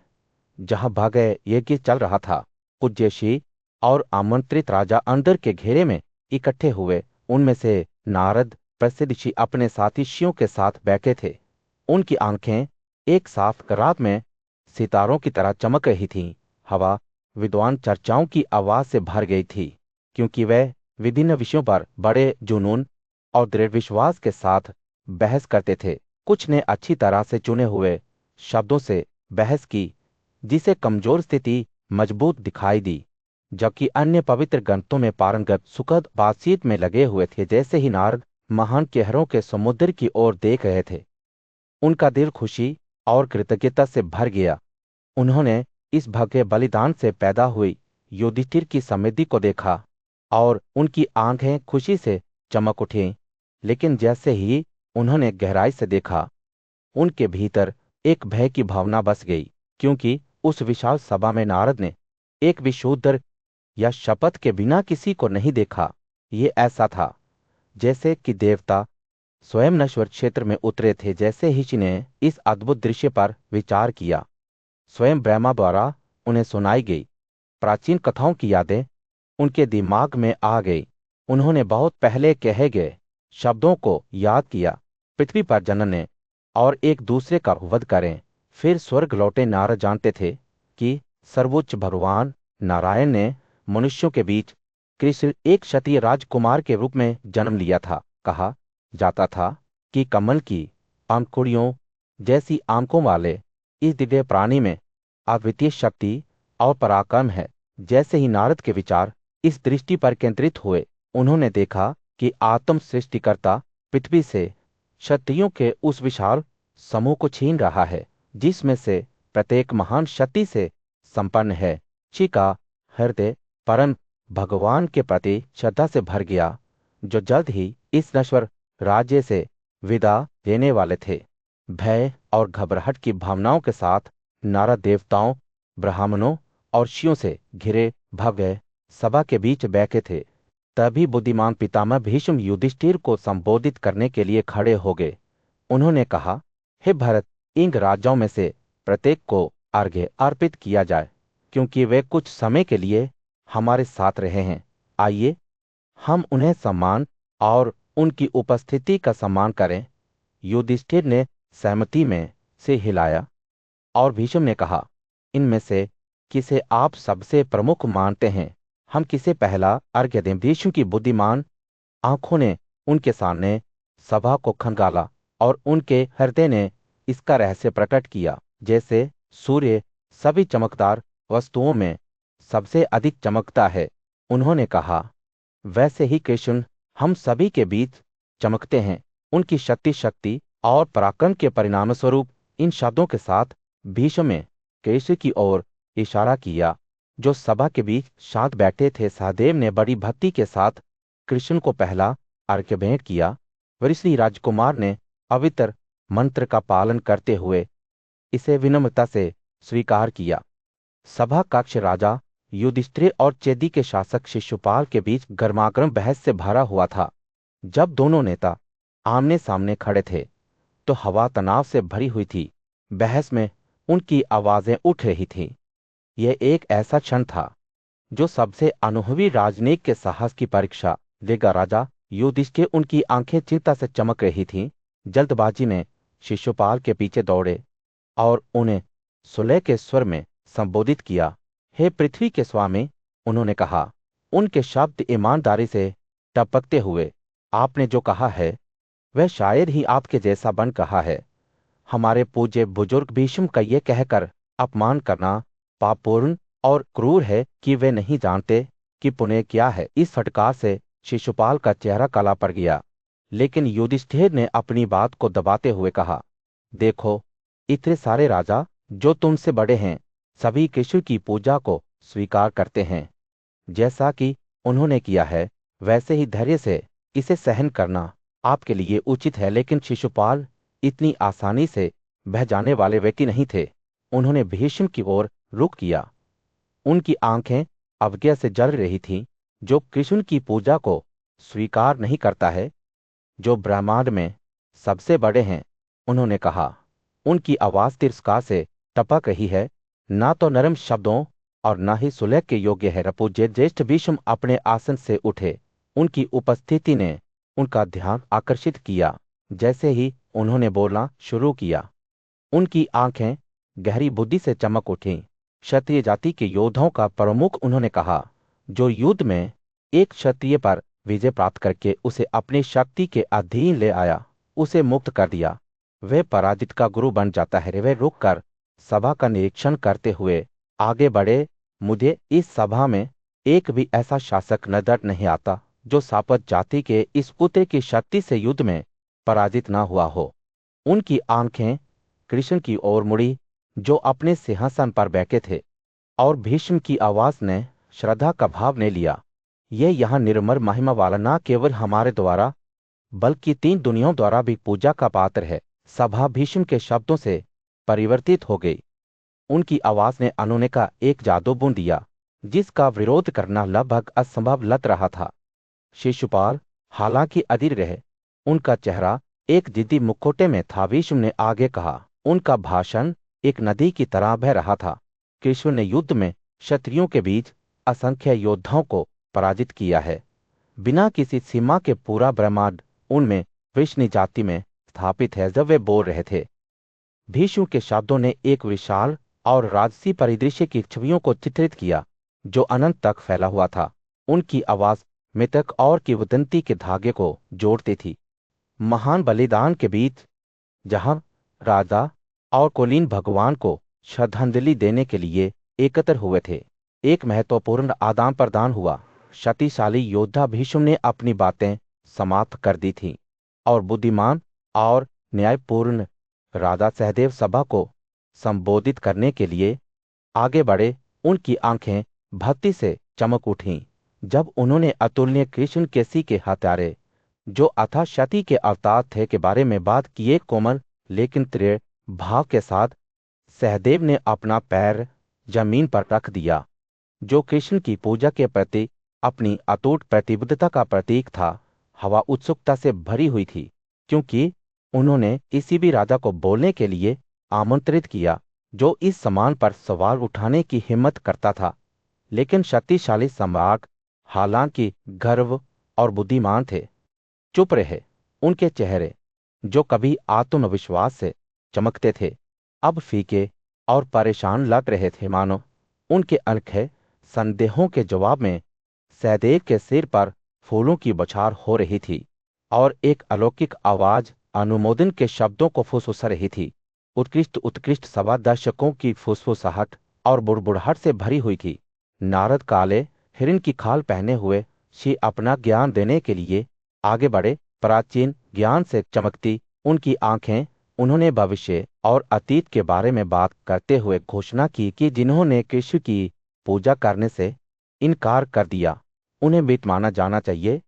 जहां भव्य यज्ञ चल रहा था, पूज्यशी और आमंत्रित राजा अंदर के घेरे में इकट्ठे हुए। उनमें से नारद प्रसिद्ध ऋषि अपने साथी ऋषियों के साथ बैठे थे। उनकी आंखें एक साफ रात में सितारों की तरह चमक रही थीं। हवा विद्वान चर्चाओं की आवाज से भर गई थी, क्योंकि वे विभिन्न विषयों पर बड़े जुनून और दृढ़ विश्वास के साथ बहस करते थे। कुछ ने अच्छी तरह से चुने हुए शब्दों से बहस की, जिसे कमजोर स्थिति मजबूत दिखाई दी, जबकि अन्य पवित्र ग्रंथों में पारंगत सुखद बातचीत में लगे हुए थे। जैसे ही नारद महान कहरों के समुद्र की ओर देख रहे थे, उनका दिल खुशी और कृतज्ञता से भर गया। उन्होंने इस भव्य बलिदान से पैदा हुई युधिष्ठिर की समृद्धि को देखा और उनकी आंखें खुशी से चमक उठीं। लेकिन जैसे ही उन्होंने गहराई से देखा, उनके भीतर एक भय की भावना बस गई, क्योंकि उस विशाल सभा में नारद ने एक विशुद्ध या शपथ के बिना किसी को नहीं देखा। ये ऐसा था जैसे कि देवता स्वयं नश्वर क्षेत्र में उतरे थे। जैसे ही ऋषि ने इस अद्भुत दृश्य पर विचार किया, स्वयं ब्रह्मा द्वारा उन्हें सुनाई गई प्राचीन कथाओं की यादें उनके दिमाग में आ गई। उन्होंने बहुत पहले कहे गए शब्दों को याद किया, पृथ्वी पर जनने और एक दूसरे का वध करें, फिर स्वर्ग लौटे। नारद जानते थे कि सर्वोच्च भगवान नारायण ने मनुष्यों के बीच कृष्ण एक क्षत्रिय राजकुमार के रूप में जन्म लिया था। कहा जाता था कि कमल की पंखुड़ियों जैसी आंखों वाले इस दिव्य प्राणी में अद्वितीय शक्ति और पराक्रम है। जैसे ही नारद के विचार इस दृष्टि पर केंद्रित हुए, उन्होंने देखा कि आत्म सृष्टिकर्ता पृथ्वी से क्षत्रियों के उस विशाल समूह को छीन रहा है, जिसमें से प्रत्येक महान शक्ति से संपन्न है। ऋषि का हृदय परम भगवान के प्रति श्रद्धा से भर गया, जो जल्द ही इस नश्वर राज्य से विदा लेने वाले थे। भय और घबराहट की भावनाओं के साथ नारद देवताओं, ब्राह्मणों और ऋषियों से घिरे भव्य सभा के बीच बैठे थे। तभी बुद्धिमान पितामह भीष्म युधिष्ठिर को संबोधित करने के लिए खड़े हो गए। उन्होंने कहा, हे भरत, इन राजाओं में से प्रत्येक को अर्घ्य अर्पित किया जाए, क्योंकि वे कुछ समय के लिए हमारे साथ रहे हैं। आइए हम उन्हें सम्मान और उनकी उपस्थिति का सम्मान करें। युधिष्ठिर ने सहमति में से हिलाया और भीष्म ने कहा, इनमें से किसे आप सबसे प्रमुख मानते हैं? हम किसे पहला अर्घ्य दें? भीष्म की बुद्धिमान आंखों ने उनके सामने सभा को खंगाला और उनके हृदय ने इसका रहस्य प्रकट किया। जैसे सूर्य सभी चमकदार वस्तुओं में सबसे अधिक चमकता है, उन्होंने कहा, वैसे ही कृष्ण हम सभी के बीच चमकते हैं। उनकी शक्ति और पराक्रम के परिणामस्वरूप इन शब्दों के साथ भीष्म ने कृष्ण की ओर इशारा किया, जो सभा के बीच शांत बैठे थे। सहदेव ने बड़ी भक्ति के साथ कृष्ण को पहला अर्घ्य भेंट किया। वरिष्ठ राजकुमार ने पवित्र मंत्र का पालन करते हुए इसे विनम्रता से स्वीकार किया। सभा कक्ष राजा युधिष्ठिर और चेदी के शासक शिशुपाल के बीच गर्मागर्म बहस से भरा हुआ था। जब दोनों नेता आमने सामने खड़े थे, तो हवा तनाव से भरी हुई थी। बहस में उनकी आवाजें उठ रही थीं। यह एक ऐसा क्षण था जो सबसे अनुभवी राजनयिक के साहस की परीक्षा लेगा। राजा युधिष्ठिर, उनकी आंखें चिंता से चमक रही थीं, जल्दबाजी में शिशुपाल के पीछे दौड़े और उन्हें सुलह के स्वर में संबोधित किया। हे पृथ्वी के स्वामी, उन्होंने कहा, उनके शब्द ईमानदारी से टपकते हुए, आपने जो कहा है वह शायद ही आपके जैसा बन कहा है। हमारे पूज्य बुजुर्ग भीष्म का यह कहकर अपमान करना पापपूर्ण और क्रूर है कि वे नहीं जानते कि पुण्य क्या है। इस फटकार से शिशुपाल का चेहरा काला पड़ गया, लेकिन युधिष्ठिर ने अपनी बात को दबाते हुए कहा, देखो, इतने सारे राजा जो तुमसे बड़े हैं, सभी कृष्ण की पूजा को स्वीकार करते हैं। जैसा कि उन्होंने किया है वैसे ही धैर्य से इसे सहन करना आपके लिए उचित है। लेकिन शिशुपाल इतनी आसानी से बह जाने वाले व्यक्ति नहीं थे। उन्होंने भीष्म की ओर रुख किया। उनकी आंखें अवज्ञा से जल रही थीं। जो कृष्ण की पूजा को स्वीकार नहीं करता है, जो ब्रह्मांड में सबसे बड़े हैं, उन्होंने कहा। उनकी आवाज तिरस्कार से टपक रही है, ना तो नरम शब्दों और ना ही सुलह के योग्य है। रपूज्य ज्येष्ठ भीष्म अपने आसन से उठे। उनकी उपस्थिति ने उनका ध्यान आकर्षित किया। जैसे ही उन्होंने बोलना शुरू किया, उनकी आंखें गहरी बुद्धि से चमक उठीं। क्षत्रिय जाति के योद्धाओं का प्रमुख उन्होंने कहा, जो युद्ध में एक क्षत्रिय पर विजय प्राप्त करके उसे अपनी शक्ति के अधीन ले आया, उसे मुक्त कर दिया, वह पराजित का गुरु बन जाता है। वे रुक कर सभा का निरीक्षण करते हुए आगे बढ़े। मुझे इस सभा में एक भी ऐसा शासक नजर नहीं आता जो सापत जाति के इस पुत्र की शक्ति से युद्ध में पराजित ना हुआ हो। उनकी आंखें कृष्ण की ओर मुड़ी, जो अपने सिंहासन पर बैठे थे, और भीष्म की आवाज ने श्रद्धा का भाव ने लिया। यह यहाँ निर्मल महिमा वाला न केवल हमारे द्वारा बल्कि 3 दुनियाओं द्वारा भी पूजा का पात्र है। सभा भीष्म के शब्दों से परिवर्तित हो गई। उनकी आवाज ने अनोने का एक जादू बुन दिया, जिसका विरोध करना लगभग असंभव लग रहा था। शिशुपाल हालांकि अधीर रहे। उनका चेहरा एक जिद्दी मुखौटे में था। भीष्म ने आगे कहा। उनका भाषण एक नदी की तरह बह रहा था। कृष्ण ने युद्ध में क्षत्रियों के बीच असंख्य योद्धाओं को पराजित किया है। बिना किसी सीमा के पूरा ब्रह्मांड उनमें वैष्णव जाति में स्थापित है। जब वे बोल रहे थे, भीष्म के शब्दों ने एक विशाल और राजसी परिदृश्य की छवियों को चित्रित किया, जो अनंत तक फैला हुआ था। उनकी आवाज मृतक और किंवदंती के धागे को जोड़ती थी। महान बलिदान के बीच, जहां राजा और कुलीन भगवान को श्रद्धांजलि देने के लिए एकत्र हुए थे, एक महत्वपूर्ण आदान प्रदान हुआ। शक्तिशाली योद्धा भीष्म ने अपनी बातें समाप्त कर दी थीं, और बुद्धिमान और न्यायपूर्ण राजा सहदेव सभा को संबोधित करने के लिए आगे बढ़े। उनकी आंखें भक्ति से चमक उठीं जब उन्होंने अतुलनीय कृष्ण केसी के हत्यारे, जो अथाह शक्ति के अवतार थे, के बारे में बात किए। कोमल लेकिन दृढ़ भाव के साथ सहदेव ने अपना पैर जमीन पर रख दिया, जो कृष्ण की पूजा के प्रति अपनी अटूट प्रतिबद्धता का प्रतीक था। हवा उत्सुकता से भरी हुई थी, क्योंकि उन्होंने किसी भी राजा को बोलने के लिए आमंत्रित किया जो इस सम्मान पर सवाल उठाने की हिम्मत करता था। लेकिन शक्तिशाली सम्राट, हालांकि गर्व और बुद्धिमान थे, चुप रहे। उनके चेहरे, जो कभी आत्मविश्वास से चमकते थे, अब फीके और परेशान लग रहे थे, मानो उनके आंखें संदेहों के जवाब में सहदेव के सिर पर फूलों की बौछार हो रही थी, और एक अलौकिक आवाज अनुमोदन के शब्दों को फुसफुसा रही थी। उत्कृष्ट उत्कृष्ट सभा दर्शकों की फुसफुसाहट और बुड़बुड़ाहट से भरी हुई थी। नारद काले हिरण की खाल पहने हुए श्री अपना ज्ञान देने के लिए आगे बढ़े। प्राचीन ज्ञान से चमकती उनकी आंखें, उन्होंने भविष्य और अतीत के बारे में बात करते हुए घोषणा की कि जिन्होंने कृष्ण की पूजा करने से इनकार कर दिया, उन्हें मृत माना जाना चाहिए,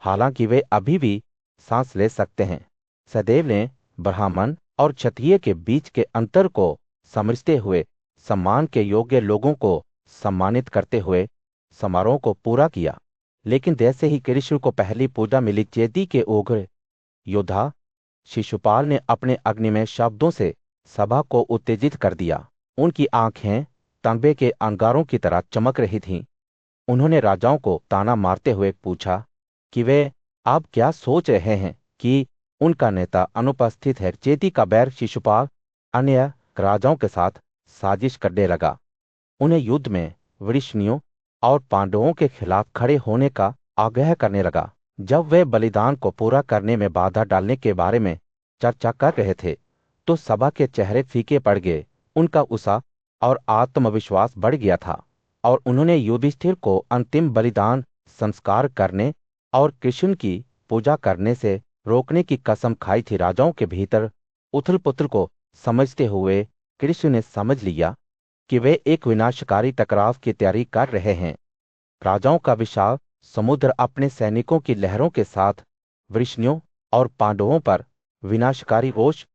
हालांकि वे अभी भी सांस ले सकते हैं। सदैव ने ब्राह्मण और क्षत्रिय के बीच के अंतर को समझते हुए सम्मान के योग्य लोगों को सम्मानित करते हुए समारोह को पूरा किया। लेकिन जैसे ही कृष्ण को पहली पूजा मिली, चेदी के उग्र योद्धा शिशुपाल ने अपने अग्निमय शब्दों से सभा को उत्तेजित कर दिया। उनकी आंखें तांबे के अंगारों की तरह चमक रही थीं। उन्होंने राजाओं को ताना मारते हुए पूछा कि वे अब क्या सोच रहे हैं कि उनका नेता अनुपस्थित है। चेदी का बैर शिशुपाल अन्य राजाओं के साथ साजिश करने लगा। उन्हें युद्ध में वृष्णियों और पांडवों के खिलाफ खड़े होने का आग्रह करने लगा। जब वे बलिदान को पूरा करने में बाधा डालने के बारे में चर्चा कर रहे थे, तो सभा के चेहरे फीके पड़ गए। उनका उत्साह और आत्मविश्वास बढ़ गया था, और उन्होंने युधिष्ठिर को अंतिम बलिदान संस्कार करने और कृष्ण की पूजा करने से रोकने की कसम खाई थी। राजाओं के भीतर उथल पुथल को समझते हुए कृष्ण ने समझ लिया कि वे एक विनाशकारी टकराव की तैयारी कर रहे हैं। राजाओं का विशाल समुद्र अपने सैनिकों की लहरों के साथ वृष्णियों और पांडवों पर विनाशकारी ओस